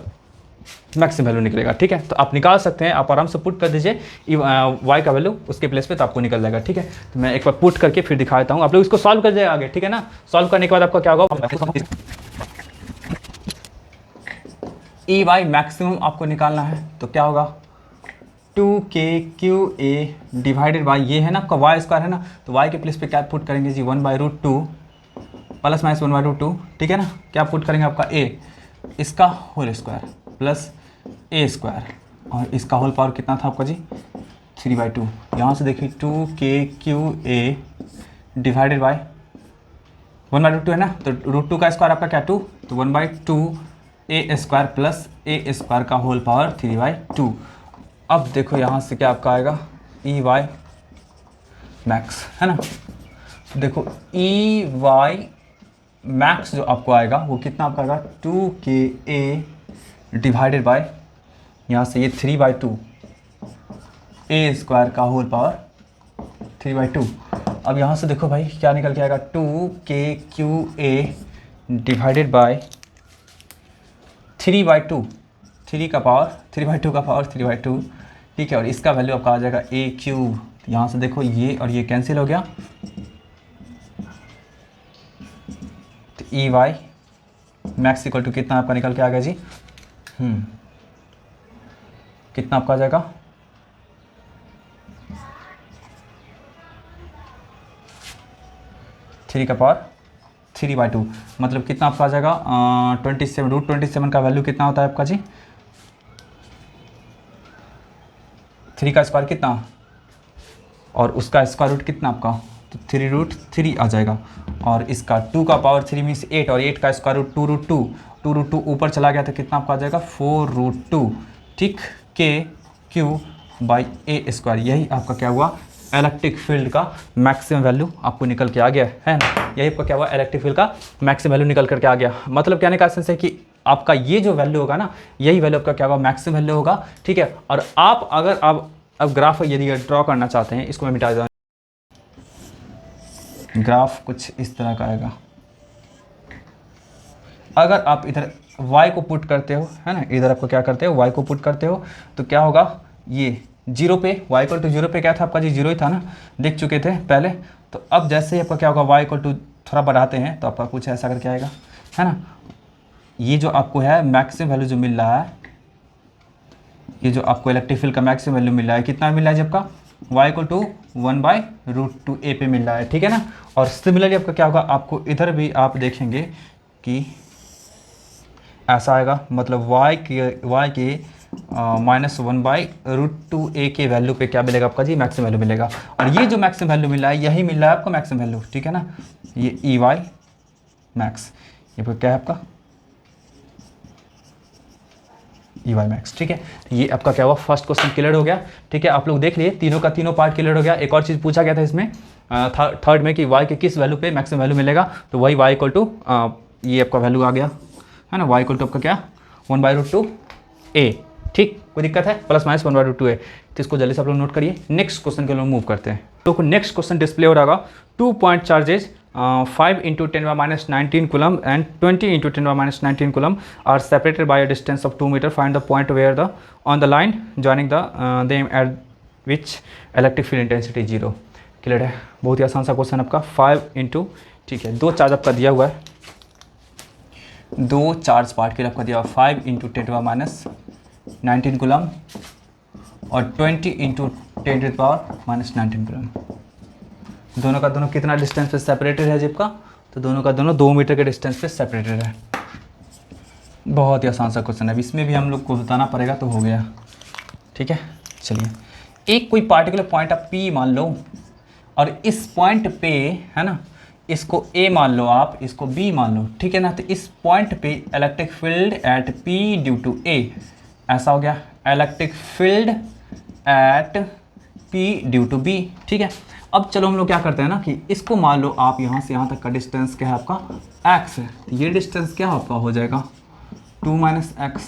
मैक्सिमम वैल्यू निकलेगा, ठीक है। तो आप निकाल सकते हैं, आप आराम से पुट कर दीजिए वाई का वैल्यू उसके प्लेस पे, तो आपको निकल जाएगा, ठीक है। तो मैं एक बार पुट करके फिर दिखा देता हूँ, आप लोग इसको सॉल्व कर जाएगा आगे, ठीक है ना। सॉल्व करने के बाद आपका क्या होगा, ई वाई मैक्सिमम आपको निकालना है, तो क्या होगा 2kqa डिवाइडेड बाई, ये है ना आपका वाई स्क्वायर है ना, तो वाई के प्लेस पे क्या पुट करेंगे जी, 1/√2 प्लस माइनस 1/√2, ठीक है ना। क्या पुट करेंगे आपका a, इसका whole square plus a square, और इसका होल पावर कितना था आपका जी, 3/2। यहाँ से देखिए 2kqa डिवाइडेड बाई 1/√2 है ना, तो √2 का स्क्वायर आपका क्या 2, तो 1/2 a square plus a square का होल पावर 3/2। अब देखो यहाँ से क्या आपका आएगा, ई वाई मैक्स, है ना। देखो ई वाई मैक्स जो आपको आएगा वो कितना आपका आएगा, 2kA डिवाइडेड बाय, यहाँ से ये 3/2 a स्क्वायर का होल पावर 3/2। अब यहाँ से देखो भाई क्या निकल के आएगा, 2kqa डिवाइडेड बाय 3/2, 3 का पावर 3/2 का पावर 3/2, ठीक है, और इसका वैल्यू आपका आ जाएगा a³। यहाँ से देखो ये और ये कैंसिल हो गया, तो E Y max equal to कितना आपका निकल के आ गया जी, कितना आपका आ जाएगा, थ्री का पावर 3/2, मतलब कितना आपका आ जाएगा 27, √27 का वैल्यू कितना होता है आपका जी, 3 का स्क्वायर कितना, और उसका स्क्वायर रूट कितना आपका, तो 3√3 आ जाएगा, और इसका 2 का पावर 3 मीन्स 8, और 8 का स्क्वायर रूट 2√2, 2√2 ऊपर चला गया तो कितना आपका आ जाएगा 4√2, ठीक, k³/a स्क्वायर। यही आपका क्या हुआ, इलेक्ट्रिक फील्ड का मैक्सिमम वैल्यू आपको निकल के आ गया, है ना। यही आपका क्या हुआ, इलेक्ट्रिक फील्ड का मैक्सिमम वैल्यू निकल करके आ गया। मतलब कहने का सेंस है कि आपका ये जो वैल्यू होगा ना, यही वैल्यू आपका क्या होगा, मैक्सिमम वैल्यू होगा, ठीक है। और आप अगर अब ग्राफ यदि ड्रॉ करना चाहते हैं, इसको मैं मिटा दूँ, ग्राफ कुछ इस तरह का आएगा। अगर आप इधर y को पुट करते हो, है ना, इधर आपको क्या करते हो, y को पुट करते हो, तो क्या होगा, ये जीरो पे y इक्वल टू जीरो पे क्या था आपका जी, जीरो ही था ना, देख चुके थे पहले। तो अब जैसे ही आपका क्या होगा, y इक्वल टू थोड़ा बढ़ाते हैं तो आपका कुछ ऐसा करके आएगा, है ना। ये जो आपको है मैक्सिमम वैल्यू जो मिल रहा है, ये जो आपको इलेक्ट्रिक फील्ड का मैक्सिमम वैल्यू मिल रहा है, कितना मिल रहा है जब का, y इक्वल टू 1/√2a पे मिल रहा है, ठीक है ना। और सिमिलरली आपका क्या होगा, आपको इधर भी आप देखेंगे कि ऐसा आएगा, मतलब y के -1/√2a के वैल्यू पे क्या मिलेगा आपका जी, मैक्सिमम वैल्यू मिलेगा। और ये जो मैक्सिमम वैल्यू मिल रहा है, यही मिल रहा है आपको मैक्सिमम वैल्यू, ठीक है ना। ये ई वाई मैक्स, ये क्या है आपका ई वाई मैक्स। ठीक है, तो ये आपका क्या हुआ, फर्स्ट क्वेश्चन क्लियर हो गया। ठीक है, आप लोग देख लिए तीनों का तीनों पार्ट क्लियर हो गया। एक और चीज़ पूछा गया था इसमें थर्ड में कि y के किस वैल्यू पे मैक्सिमम वैल्यू मिलेगा, तो वही y इक्वल टू ये आपका वैल्यू आ गया है ना, y इक्वल टू आपका क्या 1/√2 a। ठीक, कोई दिक्कत है, प्लस माइनस 1/√2 a। तो इसको जल्दी से आप लोग नोट करिए। नेक्स्ट क्वेश्चन के लोग मूव करते हैं। तो नेक्स्ट क्वेश्चन डिस्प्ले हो रहा होगा 2 point charges 5 × 10⁻19 coulomb and 20 × 10⁻19 coulomb are separated by a distance of 2 metre. Find the point where the on the line joining the them at which electric field intensity 0। Clear है, बहुत ही आसान सा question आपका। 5 × ठीक है, दो चार्ज आपका दिया हुआ है, दो चार्ज पार्ट के लिए आपका दिया हुआ 5 × 10⁻19 कूलम और 20 × 10⁻19 कूलम। दोनों का दोनों कितना डिस्टेंस पे सेपरेटेड है जिप का, तो दोनों का दोनों 2 मीटर के डिस्टेंस पे सेपरेटेड है। बहुत ही आसान सा क्वेश्चन है, इसमें भी हम लोग को बताना पड़ेगा तो हो गया। ठीक है, चलिए एक कोई पार्टिकुलर पॉइंट आप P मान लो और इस पॉइंट पे है ना, इसको A मान लो आप, इसको B मान लो। ठीक है ना, तो इस पॉइंट पे electric field at P due to A, ऐसा हो गया electric field at P due to B। ठीक है, अब चलो हम लोग क्या करते हैं ना कि इसको मान लो आप यहाँ से यहाँ तक का डिस्टेंस क्या है आपका x है, तो ये डिस्टेंस क्या आपका हो जाएगा 2 - x।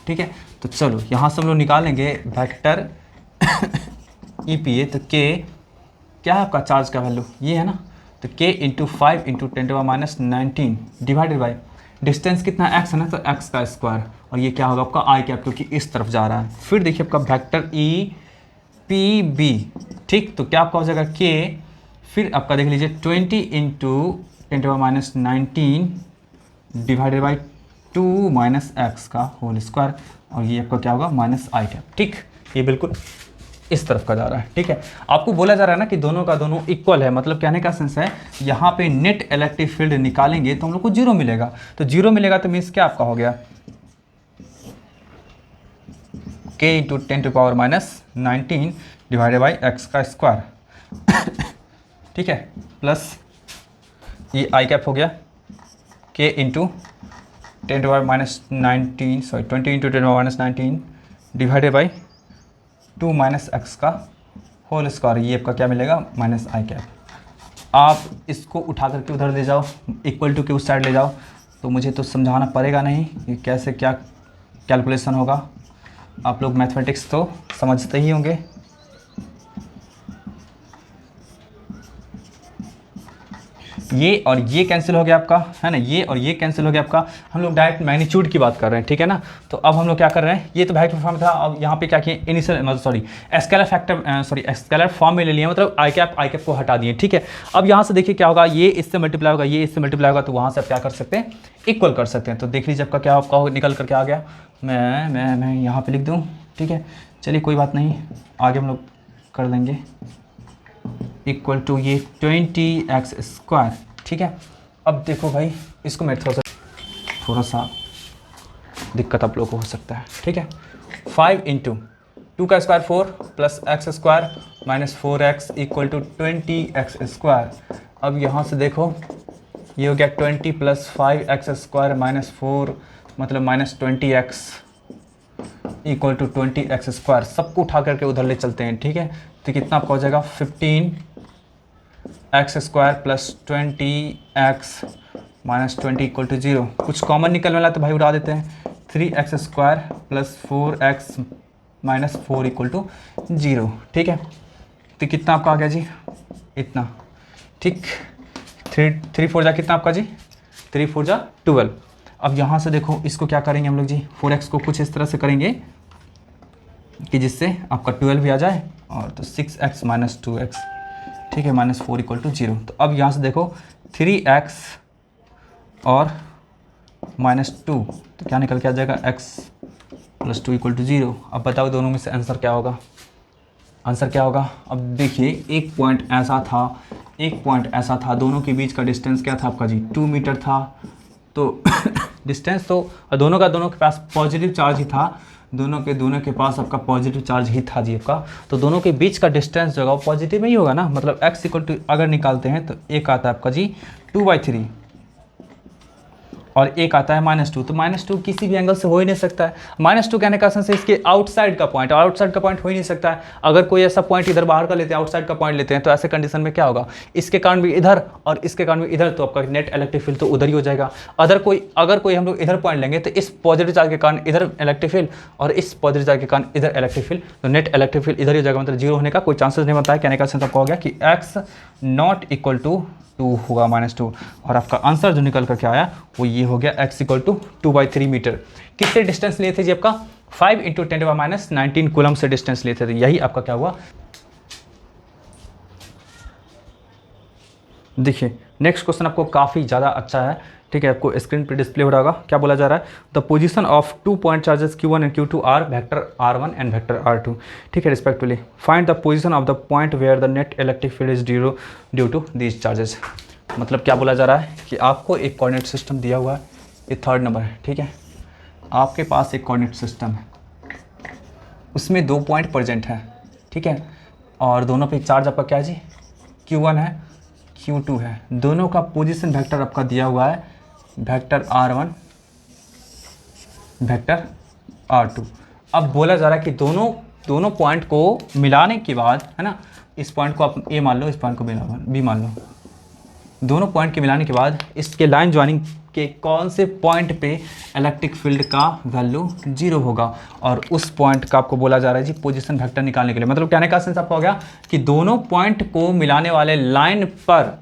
ठीक है, तो चलो यहाँ से हम लोग निकालेंगे वेक्टर EPA, तो k क्या है आपका चार्ज का वैल्यू ये है ना, तो k × 5 × 10⁻19 डिवाइडेड बाई डिस्टेंस कितना x है ना, तो x का स्क्वायर, और ये क्या होगा आपका i कैप क्योंकि इस तरफ जा रहा है। फिर देखिए आपका वेक्टर EPB। ठीक, तो क्या आपका हो जाएगा k, फिर आपका देख लीजिए 20 × 10⁻19 डिवाइडेड बाई 2 - x का होल स्क्वायर, और ये आपका क्या होगा -i कैप। ठीक, ये बिल्कुल इस तरफ का जा रहा है। ठीक है, आपको बोला जा रहा है ना कि दोनों का दोनों इक्वल है, मतलब कहने का सेंस है यहाँ पे नेट इलेक्ट्रिक फील्ड निकालेंगे तो हम लोग को 0 मिलेगा, तो 0 मिलेगा तो मीन्स क्या आपका हो गया k × 10⁻19 डिवाइडेड बाई x का स्क्वायर। ठीक है, प्लस ये i कैप हो गया k × 10⁻19 sorry 20 × 10⁻19 divided by 2 - x का होल स्क्वायर, ये आपका क्या मिलेगा -i कैप। आप इसको उठा करके उधर ले जाओ, इक्वल टू के उस साइड ले जाओ, तो मुझे तो समझाना पड़ेगा नहीं कि कैसे क्या कैलकुलेशन होगा। आप लोग मैथमेटिक्स तो समझते ही होंगे। ये और ये कैंसिल हो गया आपका है ना, ये और ये कैंसिल हो गया आपका। हम लोग डायरेक्ट मैग्नीट्यूड की बात कर रहे हैं। ठीक है ना, तो अब हम लोग क्या कर रहे हैं, ये तो वेक्टर फॉर्म था, अब यहाँ पे क्या किए इनिशियल मतलब सॉरी स्केलर फॉर्म में ले लिया, मतलब आई कैप को हटा दिए। ठीक है, अब यहाँ से देखिए क्या होगा, ये इससे मल्टीप्लाई होगा, ये इससे मल्टीप्लाई होगा, तो वहाँ से आप क्या कर सकते हैं इक्वल कर सकते हैं। तो देख लीजिए आपका क्या आपका निकल करके आ गया, मैं यहाँ पर लिख दूँ। ठीक है, चलिए कोई बात नहीं, आगे हम लोग कर लेंगे इक्वल टू ये 20x स्क्वायर। ठीक है, अब देखो भाई इसको मैं थोड़ा सा दिक्कत आप लोगों को हो सकता है। ठीक है, 5 × 2 का square 4 plus x square minus 4x equal to 20x square. अब यहाँ से देखो ये हो गया 20 + 5x स्क्वायर माइनस 4 मतलब -20x equal to 20x square. सबको उठा करके उधर ले चलते हैं। ठीक है, तो कितना आपका हो जाएगा 15x square plus 20x minus 20 equal to 0। कुछ कॉमन निकलने वाला तो भाई उड़ा देते हैं। 3x square plus 4x minus 4 equal to 0। ठीक है, तो कितना आपका आ गया जी इतना। ठीक, 3 4 जा कितना आपका जी 3 4 जा 12। अब यहाँ से देखो इसको क्या करेंगे हम लोग जी, 4x को कुछ इस तरह से करेंगे कि जिससे आपका 12 भी आ जाए, और तो 6x माइनस 2x। ठीक है, माइनस 4 इक्वल टू 0। तो अब यहाँ से देखो 3x और माइनस 2, तो क्या निकल के आ जाएगा x प्लस 2 इक्वल टू 0। अब बताओ दोनों में से आंसर क्या होगा, आंसर क्या होगा। अब देखिए एक पॉइंट ऐसा था, दोनों के बीच का डिस्टेंस क्या था आपका जी 2 मीटर था। तो डिस्टेंस तो दोनों के पास पॉजिटिव चार्ज ही था, दोनों के पास आपका पॉजिटिव चार्ज ही था जी आपका। तो दोनों के बीच का डिस्टेंस जो होगा वो पॉजिटिव ही होगा ना, मतलब x इक्वल टू अगर निकालते हैं तो एक आता है आपका जी 2/3 और एक आता है -2, तो -2 किसी भी एंगल से हो ही नहीं सकता है। -2 कहने का सेंस है इसके आउटसाइड का पॉइंट, और आउटसाइड का पॉइंट हो ही नहीं सकता है। अगर कोई ऐसा पॉइंट इधर बाहर का लेते हैं, आउटसाइड का पॉइंट लेते हैं, तो ऐसे कंडीशन में क्या होगा, इसके कारण भी इधर और इसके कारण भी इधर, तो आपका नेट इलेक्ट्रिक फील्ड तो उधर ही हो जाएगा। अगर कोई हम लोग इधर पॉइंट लेंगे तो इस पॉजिटिव चार्ज के कारण इधर इलेक्ट्रिक फील्ड और इस पॉजिटिव चार्ज के कारण इधर इलेक्ट्रिक फील्ड, तो नेट इलेक्ट्रिक फील्ड इधर ही हो जाएगा, मतलब जीरो होने का कोई चांसेस नहीं बनता है। कहने का सेंस आपको हो गया कि x नॉट इक्वल टू 2 होगा, -2, और आपका आंसर जो निकल कर क्या आया वो ये हो गया x इक्वल टू 2/3 मीटर। किससे डिस्टेंस लिए थे जी, आपका 5 × 10⁻⁻19 कूलम से डिस्टेंस लिए थे, तो यही आपका क्या हुआ। देखिए नेक्स्ट क्वेश्चन आपको काफ़ी ज़्यादा अच्छा है, ठीक है, आपको स्क्रीन पे डिस्प्ले हो रहा होगा। क्या बोला जा रहा है, the position of 2 point charges Q1 and Q2 are vector R1 and vector R2, ठीक है, respectively find the position of the point where the net electric field is zero due to these charges. मतलब क्या बोला जा रहा है कि आपको एक कोऑर्डिनेट सिस्टम दिया हुआ है, ये 3rd नंबर है, ठीक है, आपके पास एक कोऑर्डिनेट सिस्टम है, उसमें 2 पॉइंट प्रेजेंट है, ठीक है, और दोनों पे चार्ज आपका क्या है जी, Q1 है, Q2 है, दोनों का पोजीशन वेक्टर आपका दिया हुआ है वेक्टर R1 वेक्टर R2। अब बोला जा रहा है कि दोनों पॉइंट को मिलाने के बाद, है ना, इस पॉइंट को आप A मान लो, इस पॉइंट को B मान लो, दोनों पॉइंट के मिलाने के बाद इसके लाइन ज्वाइनिंग के कौन से पॉइंट पे इलेक्ट्रिक फील्ड का वैल्यू 0 होगा, और उस पॉइंट का आपको बोला जा रहा है जी पोजीशन वेक्टर निकालने के लिए। मतलब कहने का सेंस आपका हो गया कि दोनों पॉइंट को मिलाने वाले लाइन पर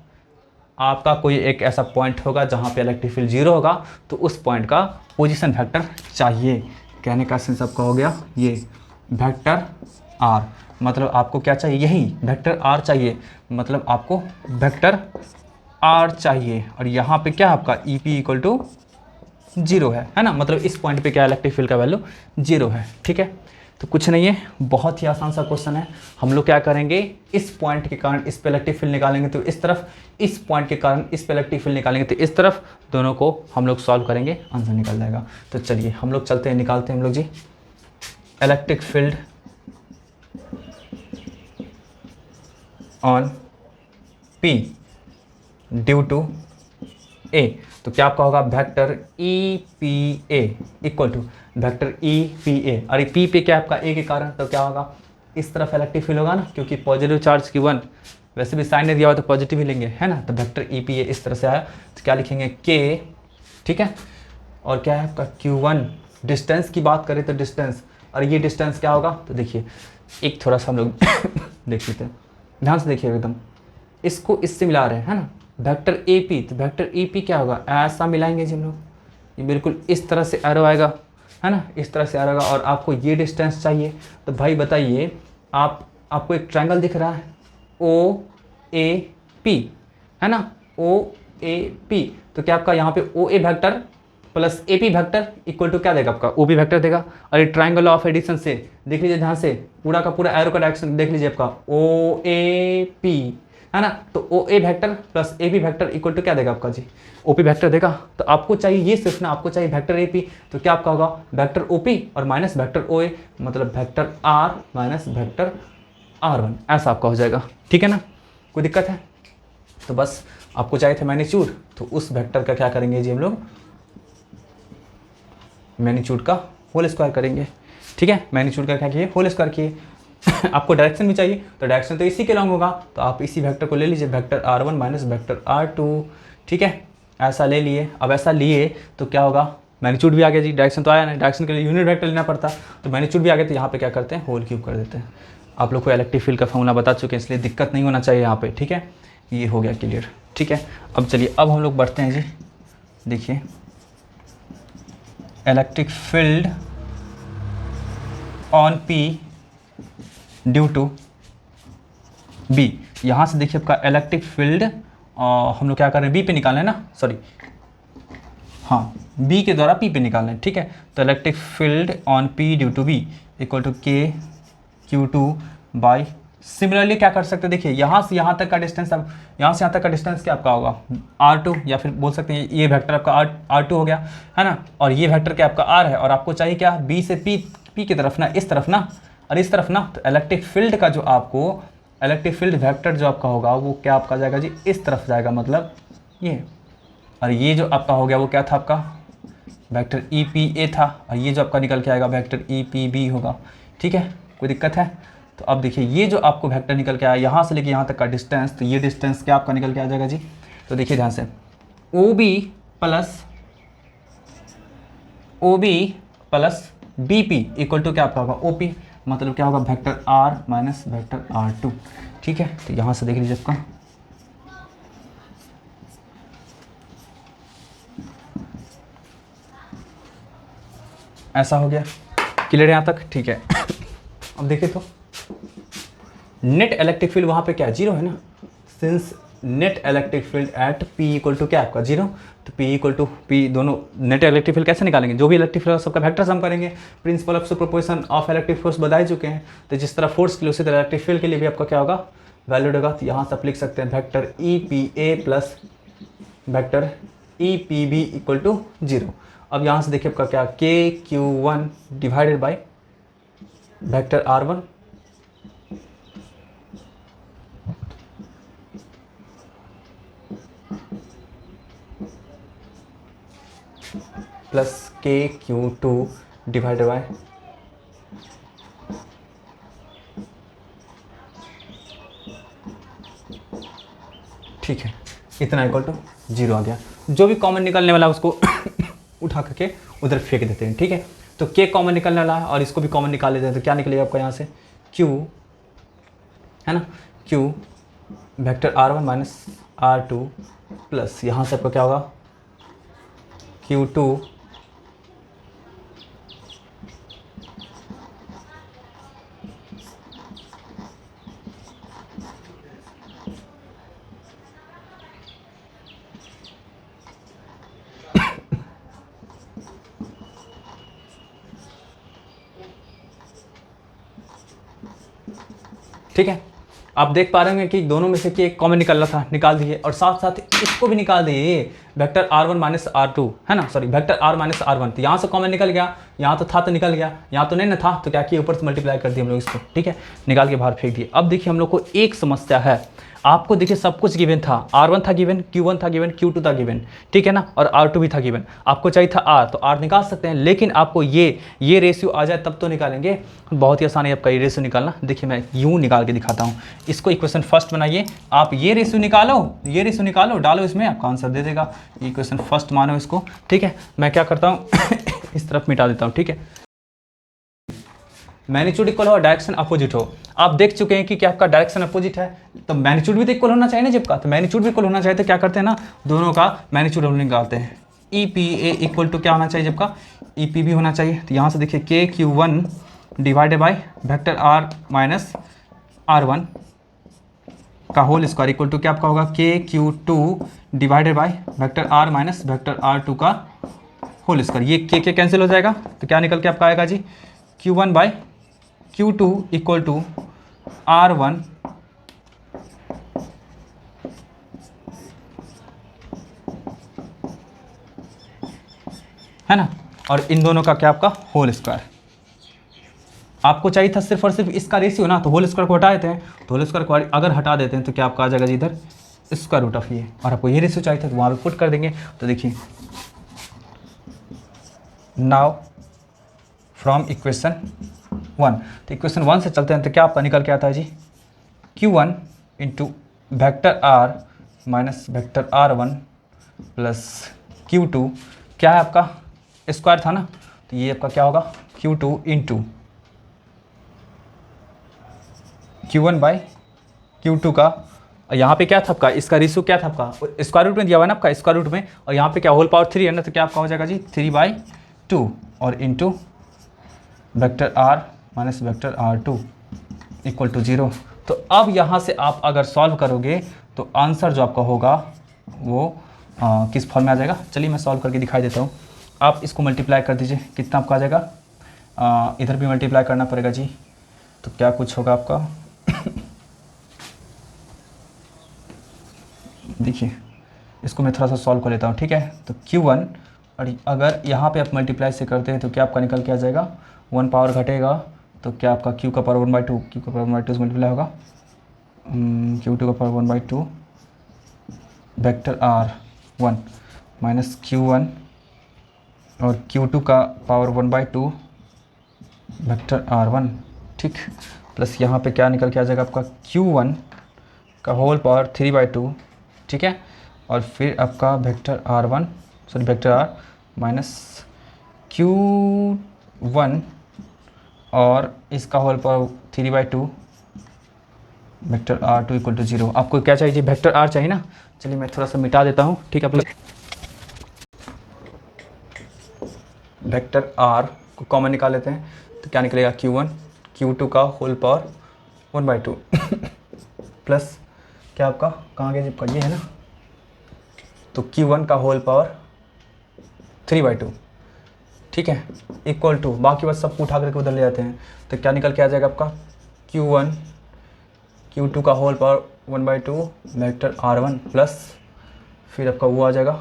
आपका कोई एक ऐसा पॉइंट होगा जहाँ पे इलेक्ट्रिक फील्ड 0 होगा, तो उस पॉइंट का पोजीशन वेक्टर चाहिए। कहने का सेंस आपका हो गया ये वेक्टर R, मतलब आपको क्या चाहिए, यही वेक्टर R चाहिए, मतलब आपको वेक्टर R चाहिए, और यहाँ पे क्या आपका EP इक्वल टू 0 है ना, मतलब इस पॉइंट पे क्या इलेक्ट्रिक फील्ड का वैल्यू 0 है, ठीक है। तो कुछ नहीं है, बहुत ही आसान सा क्वेश्चन है। हम लोग क्या करेंगे, इस पॉइंट के कारण इस पे इलेक्ट्रिक फील्ड निकालेंगे तो इस तरफ, इस पॉइंट के कारण इस पे इलेक्ट्रिक फील्ड निकालेंगे तो इस तरफ, दोनों को हम लोग सॉल्व करेंगे, आंसर निकल जाएगा। तो चलिए हम लोग चलते हैं, निकालते हैं हम लोग जी electric field on P due to A। तो क्या आपका होगा vector EPA equal to vector EPA, और P पे क्या आपका A के कारण, तो क्या होगा, इस तरफ इलेक्ट्रिक फील्ड होगा ना, क्योंकि पॉजिटिव चार्ज Q1, वैसे भी साइन नहीं दिया हुआ तो पॉजिटिव ही लेंगे, है ना, तो वेक्टर EPA इस तरह से आया, तो क्या लिखेंगे K, ठीक है, और क्या है आपका Q1। डिस्टेंस की बात करें तो डिस्टेंस, और ये डिस्टेंस क्या होगा, तो देखिए एक थोड़ा सा हम लोग देख लेते हैं, ध्यान से देखिए एकदम, इसको इससे मिला रहे हैं, है ना, वेक्टर AP, तो वेक्टर EP क्या होगा, ऐसा मिलाएंगे जी हम लोग, ये बिल्कुल इस तरह से एरो आएगा, है ना, इस तरह से आएगा, और आपको ये डिस्टेंस चाहिए। तो भाई बताइए, आपको एक ट्रायंगल दिख रहा है OAP, है ना, OAP, तो क्या आपका यहाँ पे OA vector plus AP vector equal to क्या देगा, आपका OB वेक्टर देगा। और ये ट्रायंगल ऑफ एडिशन से देख लीजिए, ध्यान से पूरा का पूरा एरो का डायरेक्शन देख लीजिए, आपका OAP, है ना, तो OA vector plus AB vector equal to क्या देगा आपका जी, OP वेक्टर देगा। तो आपको चाहिए ये सिर्फ ना, आपको चाहिए वेक्टर AP, तो क्या आपका होगा वेक्टर OP और माइनस वेक्टर OA, मतलब vector R minus vector R1, ऐसा आपका हो जाएगा, ठीक है ना, कोई दिक्कत है। तो बस आपको चाहिए था मैग्नीट्यूड, तो उस वेक्टर का क्या करेंगे जी हम लोग, मैग्नीट्यूड का होल स्क्वायर करेंगे, ठीक है, मैग्नीट्यूड का क्या किए, होल स्क्वायर किए। आपको डायरेक्शन भी चाहिए, तो डायरेक्शन तो इसी के लॉन्ग होगा, तो आप इसी वेक्टर को ले लीजिए, vector R1 minus vector R2, ठीक है, ऐसा ले लिए। अब ऐसा लिए तो क्या होगा, मैग्नीट्यूड भी आ गया जी, डायरेक्शन तो आया नहीं, डायरेक्शन के लिए यूनिट वेक्टर लेना पड़ता, तो मैग्नीट्यूड भी आ गया, तो यहाँ पे क्या करते हैं, होल क्यूब कर देते हैं। आप लोग को इलेक्ट्रिक फील्ड का फॉर्मूला बता चुके हैं, इसलिए दिक्कत नहीं होना चाहिए यहाँ पे, ठीक है, ये हो गया क्लियर, ठीक है। अब चलिए, अब हम लोग बढ़ते हैं जी, देखिए electric field on P due to B। यहाँ से देखिए आपका इलेक्ट्रिक फील्ड हम लोग क्या कर रहे हैं, B पे निकालना है ना, सॉरी, हाँ, B के द्वारा P पे निकालना है, ठीक है। तो electric field on P due to B equal to K Q2 by, similarly क्या कर सकते हैं, देखिए यहाँ से यहाँ तक का डिस्टेंस, अब यहाँ से यहाँ तक का डिस्टेंस क्या आपका होगा R2, या फिर बोल सकते हैं ये वेक्टर आपका R2 हो गया, है ना, और ये वेक्टर क्या आपका R है, और आपको चाहिए क्या, B से P की तरफ ना, इस तरफ ना, और इस तरफ ना, तो इलेक्ट्रिक फील्ड का जो आपको इलेक्ट्रिक फील्ड वेक्टर जो आपका होगा वो क्या आपका जाएगा जी, इस तरफ जाएगा, मतलब ये और ये जो आपका हो गया वो क्या था, आपका वेक्टर ई पी ए था, और ये जो आपका निकल के आएगा वेक्टर ई पी बी होगा। ठीक है, कोई दिक्कत है? तो अब देखिए ये जो आपको वेक्टर निकल के आया यहाँ से लेके यहाँ तक का डिस्टेंस, तो ये डिस्टेंस क्या आपका निकल के आ जाएगा जी। तो देखिए ध्यान से, O B plus B P equal to क्या आपका होगा ओ पी, मतलब क्या होगा vector are minus vector are two. ठीक है, तो यहाँ से देख लीजिए आपका ऐसा हो गया। क्लियर है यहाँ तक? ठीक है। अब देखिए तो नेट इलेक्ट्रिक फील्ड वहाँ पे क्या जीरो है ना, since net electric field at P equal to क्या आपका जीरो, तो पी इक्वल टू पी, दोनों नेट इलेक्ट्रिक फील्ड कैसे निकालेंगे, जो भी इलेक्ट्रिक फील्ड सबका वेक्टर सम करेंगे। Principle of superposition of electric force बता ही चुके हैं, तो जिस तरह फोर्स के लिए उसी तरह इलेक्ट्रिक फील्ड के लिए भी आपका क्या होगा वैल्यूड होगा। तो यहाँ से आप लिख सकते हैं vector E P A plus vector E P B equal to zero. अब यहाँ से देखिए आपका क्या K Q one divided by vector R one plus K Q two divided by ठीक है, इतना इक्वल टू जीरो आ गया। जो भी कॉमन निकलने वाला उसको उठा करके उधर फेंक देते हैं। ठीक है, तो के कॉमन निकलने वाला है और इसको भी कॉमन निकाल लेते हैं, तो क्या निकलेगा आपका यहाँ से क्यू है ना, Q vector R one minus R two plus यहाँ से आपका क्या होगा क्यू टू ठीक है। आप देख पा रहे हैं कि दोनों में से कि एक कॉमन निकलना था, निकाल दिए, और साथ साथ इसको भी निकाल दिए vector R one minus R two है ना, sorry vector are minus R one. तो यहाँ से कॉमन निकल गया, यहाँ तो था तो निकल गया, यहाँ तो नहीं ना था, तो क्या किया ऊपर से मल्टीप्लाई कर दिया हम लोग इसको। ठीक है, निकाल के बाहर फेंक दिए। अब देखिए हम लोग को एक समस्या है, आपको देखिए सब कुछ गिवन था, R1 था गिवन, Q1 था गिवन, Q2 था गिवन, ठीक है ना, और R2 भी था गिवन। आपको चाहिए था R, तो R निकाल सकते हैं, लेकिन आपको ये रेशियो आ जाए तब तो निकालेंगे। बहुत ही आसान है आपका ये रेशियो निकालना। देखिए मैं यूँ निकाल के दिखाता हूँ। इसको इक्वेशन फर्स्ट बनाइए, आप ये रेशियो निकालो, डालो इसमें, आपका आंसर दे देगा। इक्वेशन फर्स्ट मानो इसको। ठीक है, मैं क्या करता हूँ इस तरफ मिटा देता हूँ। ठीक है, मैग्नीट्यूड इक्वल हो, डायरेक्शन अपोजिट हो। आप देख चुके हैं कि क्या आपका डायरेक्शन अपोजिट है, तो मैग्नीट्यूड भी तो इक्वल होना चाहिए ना जब का, तो मैग्नीट्यूड भी इक्वल होना चाहिए, तो क्या करते हैं ना, दोनों का मैग्नीट्यूड हम निकालते हैं। E P A equal to क्या होना चाहिए जब का, ई पी भी होना चाहिए। तो यहाँ से देखिए K Q one divided by vector are minus R one का होल स्क्वायर इक्वल टू क्या आपका होगा K Q two divided by vector are minus vector are two का होल स्क्वायर। ये के कैंसिल हो जाएगा, तो क्या निकल के आपका आएगा जी, Q one by Q two equal to R one है ना, और इन दोनों का क्या आपका होल स्क्वायर। आपको चाहिए था सिर्फ और सिर्फ इसका रेशियो ना, तो होल स्क्वायर को हटा देते हैं, तो होल स्क्वायर को अगर हटा देते हैं तो क्या आपका आ जाएगा जी इधर स्क्वायर रूट ऑफ ये, और आपको ये रेशियो चाहिए था तो वहाँ पे पुट कर देंगे। तो देखिए नाउ फ्रॉम इक्वेशन वन, तो इक्वेशन वन से चलते हैं, तो क्या आपका निकल के आता है जी Q one into vector R minus vector R one plus Q two, क्या है आपका स्क्वायर था ना, तो ये आपका क्या होगा Q two into Q one by Q two का, यहाँ पे क्या था आपका, इसका रेशियो क्या था आपका स्क्वायर रूट में दिया हुआ है ना आपका, स्क्वायर रूट में, और यहाँ पे क्या होल पावर 3 है ना, तो क्या आपका हो जाएगा जी 3/2 और into vector are minus vector are two equal to 0। तो अब यहाँ से आप अगर सॉल्व करोगे तो आंसर जो आपका होगा वो किस फॉर्म में आ जाएगा, चलिए मैं सॉल्व करके दिखाई देता हूँ। आप इसको मल्टीप्लाई कर दीजिए, कितना आपका आ जाएगा, इधर भी मल्टीप्लाई करना पड़ेगा जी, तो क्या कुछ होगा आपका देखिए इसको मैं थोड़ा सा सॉल्व कर लेता हूँ। ठीक है, तो Q1 और अगर यहाँ पे आप मल्टीप्लाई से करते हैं तो क्या आपका निकल के आ जाएगा, 1 पावर घटेगा तो क्या आपका Q का पावर 1/2, Q का पावर 1/2 से मल्टीप्लाई होगा, Q2 का power 1/2 vector R1 minus Q1 और Q2 का पावर 1/2 वेक्टर R1, ठीक, प्लस यहाँ पे क्या निकल के आ जाएगा आपका Q1 का होल पावर 3/2, ठीक है, और फिर आपका vector R1 sorry vector R minus Q1 और इसका whole power 3/2 vector R2 equal to 0। आपको क्या चाहिए? वेक्टर R चाहिए ना। चलिए मैं थोड़ा सा मिटा देता हूँ, ठीक है। वेक्टर R को कॉमन निकाल लेते हैं तो क्या निकलेगा? Q1 Q2 का होल पावर 1/2 प्लस क्या आपका कहाँ गया जब का ये है ना, तो Q1 का होल पावर 3/2, ठीक है, इक्वल टू बाकी बस सबको उठा करके उधर ले जाते हैं तो क्या निकल के आ जाएगा आपका Q1 Q2 का whole power 1/2 vector R1 plus फिर आपका वो आ जाएगा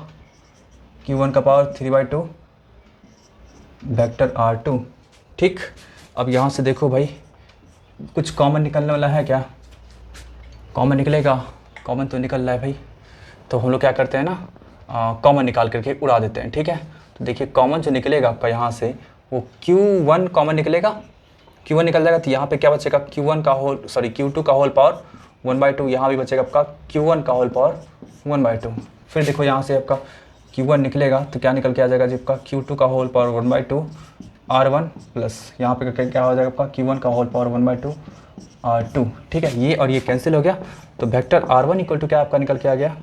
Q1 का पावर 3/2 वेक्टर R2, ठीक। अब यहाँ से देखो भाई कुछ कॉमन निकलने वाला है क्या? कॉमन निकलेगा? कॉमन तो निकल रहा है भाई, तो हम लोग क्या करते हैं ना, कॉमन निकाल करके उड़ा देते हैं, ठीक है। तो देखिए कॉमन जो निकलेगा आपका यहाँ से वो Q1 कॉमन निकलेगा, Q1 निकल जाएगा तो यहाँ पे क्या बचेगा? Q2 का होल पावर 1/2, यहाँ भी बचेगा आपका Q1 का होल पावर 1/2। फिर देखो यहाँ से आपका Q1 निकलेगा तो क्या निकल के आ जाएगा? जब का Q2 का होल पावर 1/2 R1 प्लस यहाँ पे क्या हो जाएगा आपका Q1 का होल पावर 1/2 R2, ठीक है। ये और ये कैंसिल हो गया तो वेक्टर R1 इक्वल टू क्या आपका निकल के आ गया?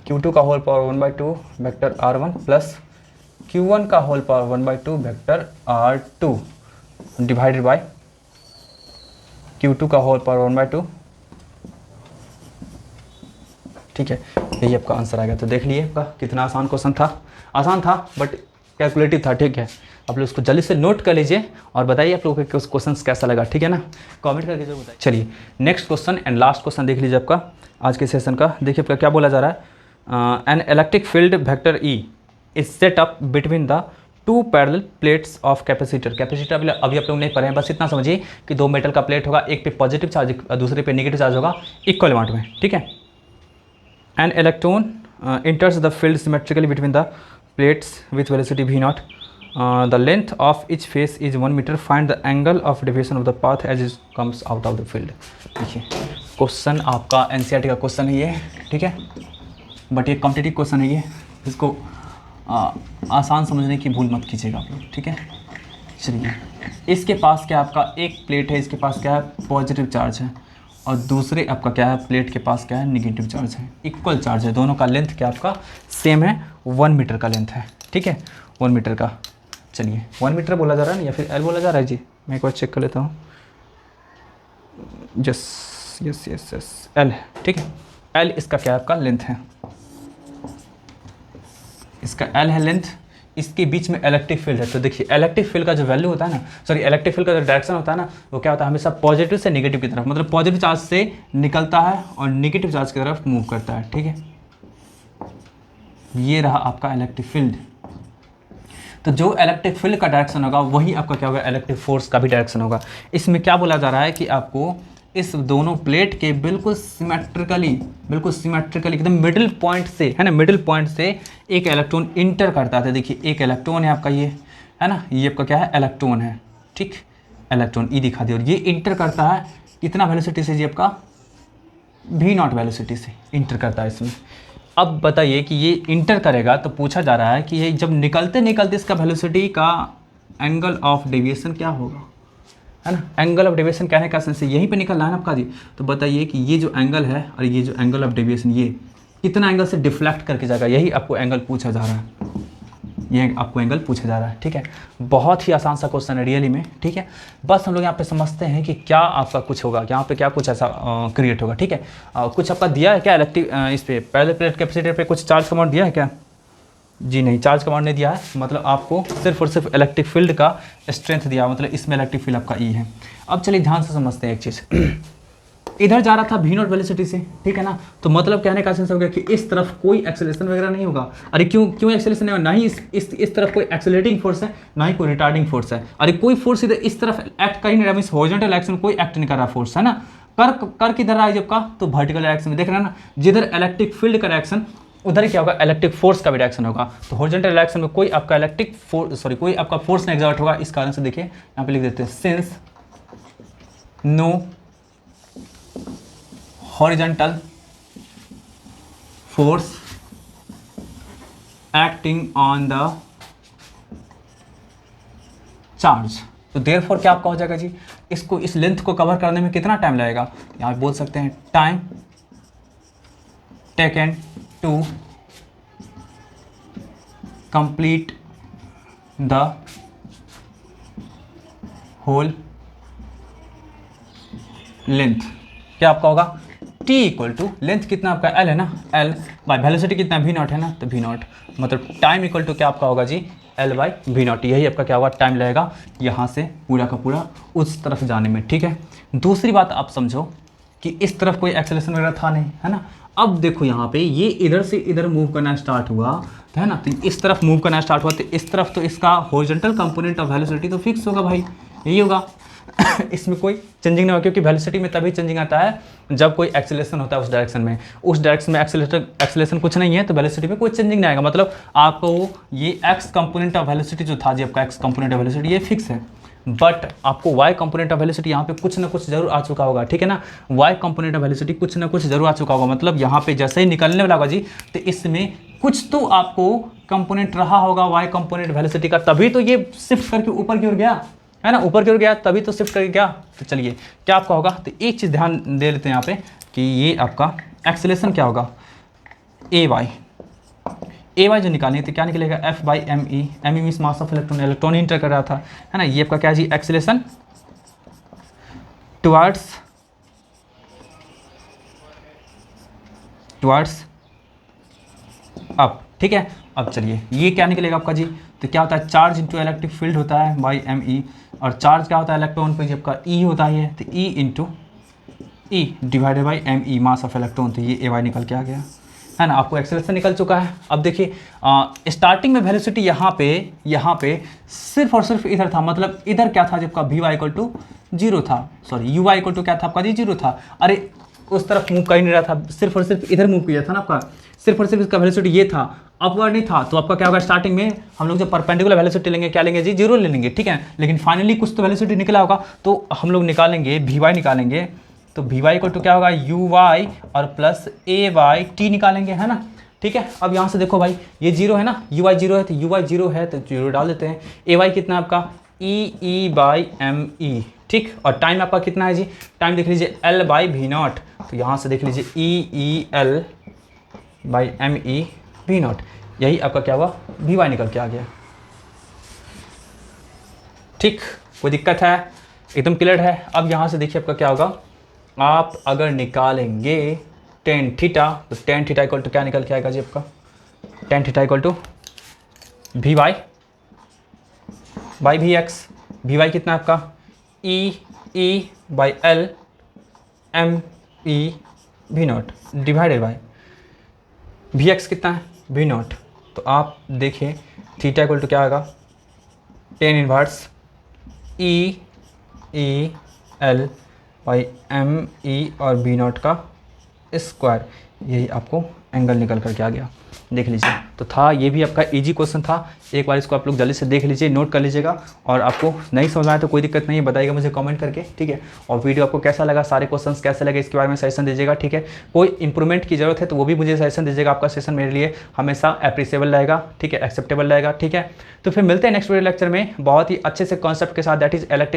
Q2 का whole power 1/2 vector R1 plus Q1 का whole power 1/2 vector R2 divided by Q2 का होल पावर 1/2, ठीक है। यही आपका आंसर आ गया। तो देख लिए आपका कितना आसान क्वेश्चन था। आसान था बट कैलकुलेटिव था, ठीक है। आप लोग इसको जल्दी से नोट कर लीजिए और बताइए आप लोगों को क्वेश्चन कैसा लगा, ठीक है ना, कमेंट करके जो बताइए। चलिए next question and last question देख लीजिए आपका आज के सेशन का। देखिए आपका क्या बोला जा रहा है, an electric field vector E is set up between the two parallel plates of capacitor. Capacitor अभी आप लोग नहीं पढ़े हैं, बस इतना समझिए कि दो मेटल का प्लेट होगा, एक पे पॉजिटिव चार्ज दूसरे पे नेगेटिव चार्ज होगा इक्वल अमाउंट में, ठीक है। An electron enters the field symmetrically between the plates with velocity v0. The length of each face is 1 meter. Find the angle of deviation of the path as it comes out of the field. देखिए question आपका NCERT का question है ये, ठीक है, but ये competitive question है ये, इसको आसान समझने की भूल मत कीजिएगा आप लोग, ठीक है। चलिए इसके पास क्या आपका एक प्लेट है, इसके पास क्या है? पॉजिटिव चार्ज है, और दूसरे आपका क्या है? प्लेट के पास क्या है? निगेटिव चार्ज है, इक्वल चार्ज है। दोनों का लेंथ क्या आपका सेम है, 1 मीटर का लेंथ है, ठीक है, 1 मीटर का। चलिए 1 मीटर बोला जा रहा है ना या फिर एल बोला जा रहा है जी? मैं एक बार चेक कर लेता हूँ। यस एल है, ठीक है। एल इसका क्या है? आपका लेंथ है, इसका एल है लेंथ। इसके बीच में इलेक्ट्रिक फील्ड है, तो देखिए इलेक्ट्रिक फील्ड का जो वैल्यू होता है ना, इलेक्ट्रिक फील्ड का जो डायरेक्शन होता है ना, वो क्या होता है? हमेशा पॉजिटिव से नेगेटिव की तरफ, मतलब पॉजिटिव चार्ज से निकलता है और नेगेटिव चार्ज की तरफ मूव करता है, ठीक है। ये रहा आपका इलेक्ट्रिक फील्ड। तो जो इलेक्ट्रिक फील्ड का डायरेक्शन होगा वही आपका क्या होगा? इलेक्ट्रिक फोर्स का भी डायरेक्शन होगा। इसमें क्या बोला जा रहा है कि आपको इस दोनों प्लेट के बिल्कुल सिमेट्रिकली एकदम मिडिल पॉइंट से, है ना, मिडिल पॉइंट से एक इलेक्ट्रॉन इंटर करता है। देखिए एक इलेक्ट्रॉन है आपका, ये है ना, ये आपका क्या है? इलेक्ट्रॉन है, ठीक, इलेक्ट्रॉन ई दिखा दिया, और ये इंटर करता है कितना वेलोसिटी से जी? आपका v0 वेलोसिटी से इंटर करता है इसमें। अब बताइए कि ये इंटर करेगा तो पूछा जा रहा है कि ये जब निकलते इसका वेलोसिटी का एंगल ऑफ डेविएशन क्या होगा, है ना। एंगल ऑफ डेविएशन कहने का सेंस यहीं पे निकलना है ना आपका जी। तो बताइए कि ये जो एंगल है और ये जो एंगल ऑफ डेविएशन, ये कितना एंगल से डिफ्लेक्ट करके जाएगा, यही आपको एंगल पूछा जा रहा है, ये आपको एंगल पूछा जा रहा है, ठीक है। बहुत ही आसान सा क्वेश्चन है रियली में, ठीक है। बस हम लोग यहाँ पे समझते हैं कि क्या आपका कुछ होगा, यहाँ पे क्या कुछ ऐसा क्रिएट होगा, ठीक है। कुछ आपका दिया है क्या इलेक्ट्रिक इस पे पैरेलल प्लेट कैपेसिटर पे कुछ चार्ज का अमाउंट दिया है क्या? जी नहीं, चार्ज का अमाउंट नहीं दिया है, मतलब आपको सिर्फ और सिर्फ इलेक्ट्रिक फील्ड का स्ट्रेंथ दिया, मतलब इसमें इलेक्ट्रिक फील्ड आपका ई है। अब चलिए ध्यान से समझते हैं एक चीज़। इधर जा रहा था v0 वेलोसिटी से, ठीक है ना, तो मतलब कहने का सेंस हो गया कि इस तरफ कोई एक्सेलरेशन वगैरह नहीं होगा। अरे क्यों एक्सेलरेशन नहीं होगा? ना ही इस तरफ कोई एक्सेलरेटिंग फोर्स है, ना ही कोई रिटार्डिंग फोर्स है। अरे कोई फोर्स इधर इस तरफ एक्ट कर ही नहीं रहा, मीन्स हॉरिजॉन्टल एक्शन कोई एक्ट नहीं कर रहा फोर्स, है ना। कर किधर रहा है जब का? तो वर्टिकल डायरेक्शन में। देख रहे हैं ना, जिधर इलेक्ट्रिक फील्ड का डायरेक्शन उधर ही क्या होगा, इलेक्ट्रिक फोर्स का भी डायरेक्शन होगा। तो हॉरिजॉन्टल डायरेक्शन में कोई आपका इलेक्ट्रिक फोर्स, सॉरी कोई आपका फोर्स नहीं एग्जर्ट होगा। इस कारण से देखिए यहाँ पे लिख देते हैं since no horizontal force acting on the charge, तो देयरफॉर क्या आपका हो जाएगा जी, इसको इस लेंथ को कवर करने में कितना टाइम लगेगा, यहाँ बोल सकते हैं time taken to complete the whole length. क्या आपका होगा, t इक्वल टू लेंथ कितना आपका l है ना, l बाय वेलोसिटी कितना v नॉट है ना, तो v नॉट मतलब टाइम इक्वल टू क्या आपका होगा जी, l बाई वी नॉट। यही आपका क्या होगा, टाइम लगेगा यहाँ से पूरा का पूरा उस तरफ जाने में, ठीक है। दूसरी बात आप समझो कि इस तरफ कोई एक्सेलरेशन वगैरह था नहीं, है ना। अब देखो यहाँ पे ये इधर से इधर मूव करना स्टार्ट हुआ, तो है ना, तो इस तरफ मूव करना स्टार्ट हुआ, तो इस तरफ तो इसका हॉरिजॉन्टल कंपोनेंट ऑफ वेलोसिटी तो फिक्स होगा भाई, यही होगा। इसमें कोई चेंजिंग नहीं होगा, क्योंकि वेलोसिटी में तभी चेंजिंग आता है जब कोई एक्सेलरेशन होता है उस डायरेक्शन में। उस डायरेक्शन में एक्सेलरेशन कुछ नहीं है, तो वेलोसिटी में कोई चेंजिंग नहीं आएगा। मतलब आपको ये एक्स कंपोनेंट ऑफ वेलोसिटी जो था जी आपका, एक्स कंपोनेंट ऑफ वेलोसिटी ये फिक्स है, बट आपको वाई कंपोनेंट ऑफ वेलोसिटी यहाँ पे कुछ ना कुछ जरूर आ चुका होगा, ठीक है ना। वाई कंपोनेंट ऑफ वेलोसिटी कुछ ना कुछ जरूर आ चुका होगा, मतलब यहाँ पे जैसे ही निकलने वाला होगा जी, तो इसमें कुछ तो आपको कंपोनेंट रहा होगा वाई कंपोनेंट वेलोसिटी का, तभी तो ये शिफ्ट करके ऊपर की ओर गया, है ना, ऊपर की ओर गया तभी तो शिफ्ट करके गया। तो चलिए क्या आपका होगा, तो एक चीज़ ध्यान दे लेते हैं यहाँ पे कि ये आपका एक्सेलरेशन क्या होगा, ए वाई जो निकालेंगे तो क्या निकलेगा, F by M E means mass of electron, electron ही इंटर कर रहा था, है ना। ये आपका क्या जी, एक्सेलरेशन टुवर्ड्स अप, ठीक है। अब चलिए ये क्या निकलेगा आपका जी, तो क्या होता है, चार्ज इंटू इलेक्ट्रिक फील्ड होता है बाई एम ई, और चार्ज क्या होता है इलेक्ट्रॉन पे, जब का ई होता है, तो E into E divided by M E mass of electron, तो ये ए वाई निकल के आ गया, है ना। आपको एक्सेलरेशन निकल चुका है। अब देखिए स्टार्टिंग में वेलोसिटी यहाँ पे सिर्फ और सिर्फ इधर था, मतलब इधर क्या था, जबकि V Y equal to zero था, sorry U Y equal to क्या था आपका जी, जीरो था। अरे उस तरफ मूव कर ही नहीं रहा था, सिर्फ और सिर्फ इधर मूव किया था ना आपका, सिर्फ और सिर्फ इसका वेलोसिटी ये था, अपवर्ड नहीं था। तो आपका क्या होगा, स्टार्टिंग में हम लोग जब परपेंडिकुलर वेलोसिटी लेंगे क्या लेंगे जी, जीरो ले लेंगे, ठीक है। लेकिन फाइनली कुछ तो वेलोसिटी निकला होगा, तो हम लोग निकालेंगे वी वाई निकालेंगे, तो वी वाई को तो क्या होगा, यू वाई और प्लस ए वाई टी निकालेंगे, है ना, ठीक है। अब यहाँ से देखो भाई ये जीरो है ना, यू वाई जीरो है, तो यू वाई जीरो है तो जीरो डाल देते हैं। ए वाई कितना आपका, ई बाई एम ई, ठीक। और टाइम आपका कितना है जी, टाइम देख लीजिए एल बाई वी नॉट, तो यहाँ से देख लीजिए E L by M E V nought, यही आपका क्या हुआ, वी वाई निकल के आ गया, ठीक। कोई दिक्कत है, एकदम क्लियर है। अब यहाँ से देखिए आपका क्या होगा, आप अगर निकालेंगे टेन थीटा, तो टेन थीटा इक्वल टू क्या निकल के आएगा जी आपका, tan theta equal to V Y by V X, V Y कितना है आपका, E by L M E V not divided by V X कितना है, वी नॉट। तो आप देखिए थीटा इक्वल टू क्या आएगा, tan inverse E L by M E और वी नॉट का स्क्वायर, यही आपको एंगल निकल करके आ गया, देख लीजिए। तो था ये भी आपका इजी क्वेश्चन था, एक बार इसको आप लोग जल्दी से देख लीजिए, नोट कर लीजिएगा। और आपको नहीं समझ आए तो कोई दिक्कत नहीं है, बताइएगा मुझे कमेंट करके, ठीक है। और वीडियो आपको कैसा लगा, सारे क्वेश्चंस कैसे लगे, इसके बारे में सजेशन दीजिएगा, ठीक है। कोई इंप्रूवमेंट की जरूरत है तो वो भी मुझे सजेशन दीजिएगा, आपका सजेशन मेरे लिए हमेशा अप्रिसिएबल रहेगा, ठीक है, एक्सेप्टेबल रहेगा, ठीक है। तो फिर मिलते हैं नेक्स्ट वीडियो लेक्चर में बहुत ही अच्छे से कॉन्सेप्ट के साथ, दैट इज इलेक्ट्रिक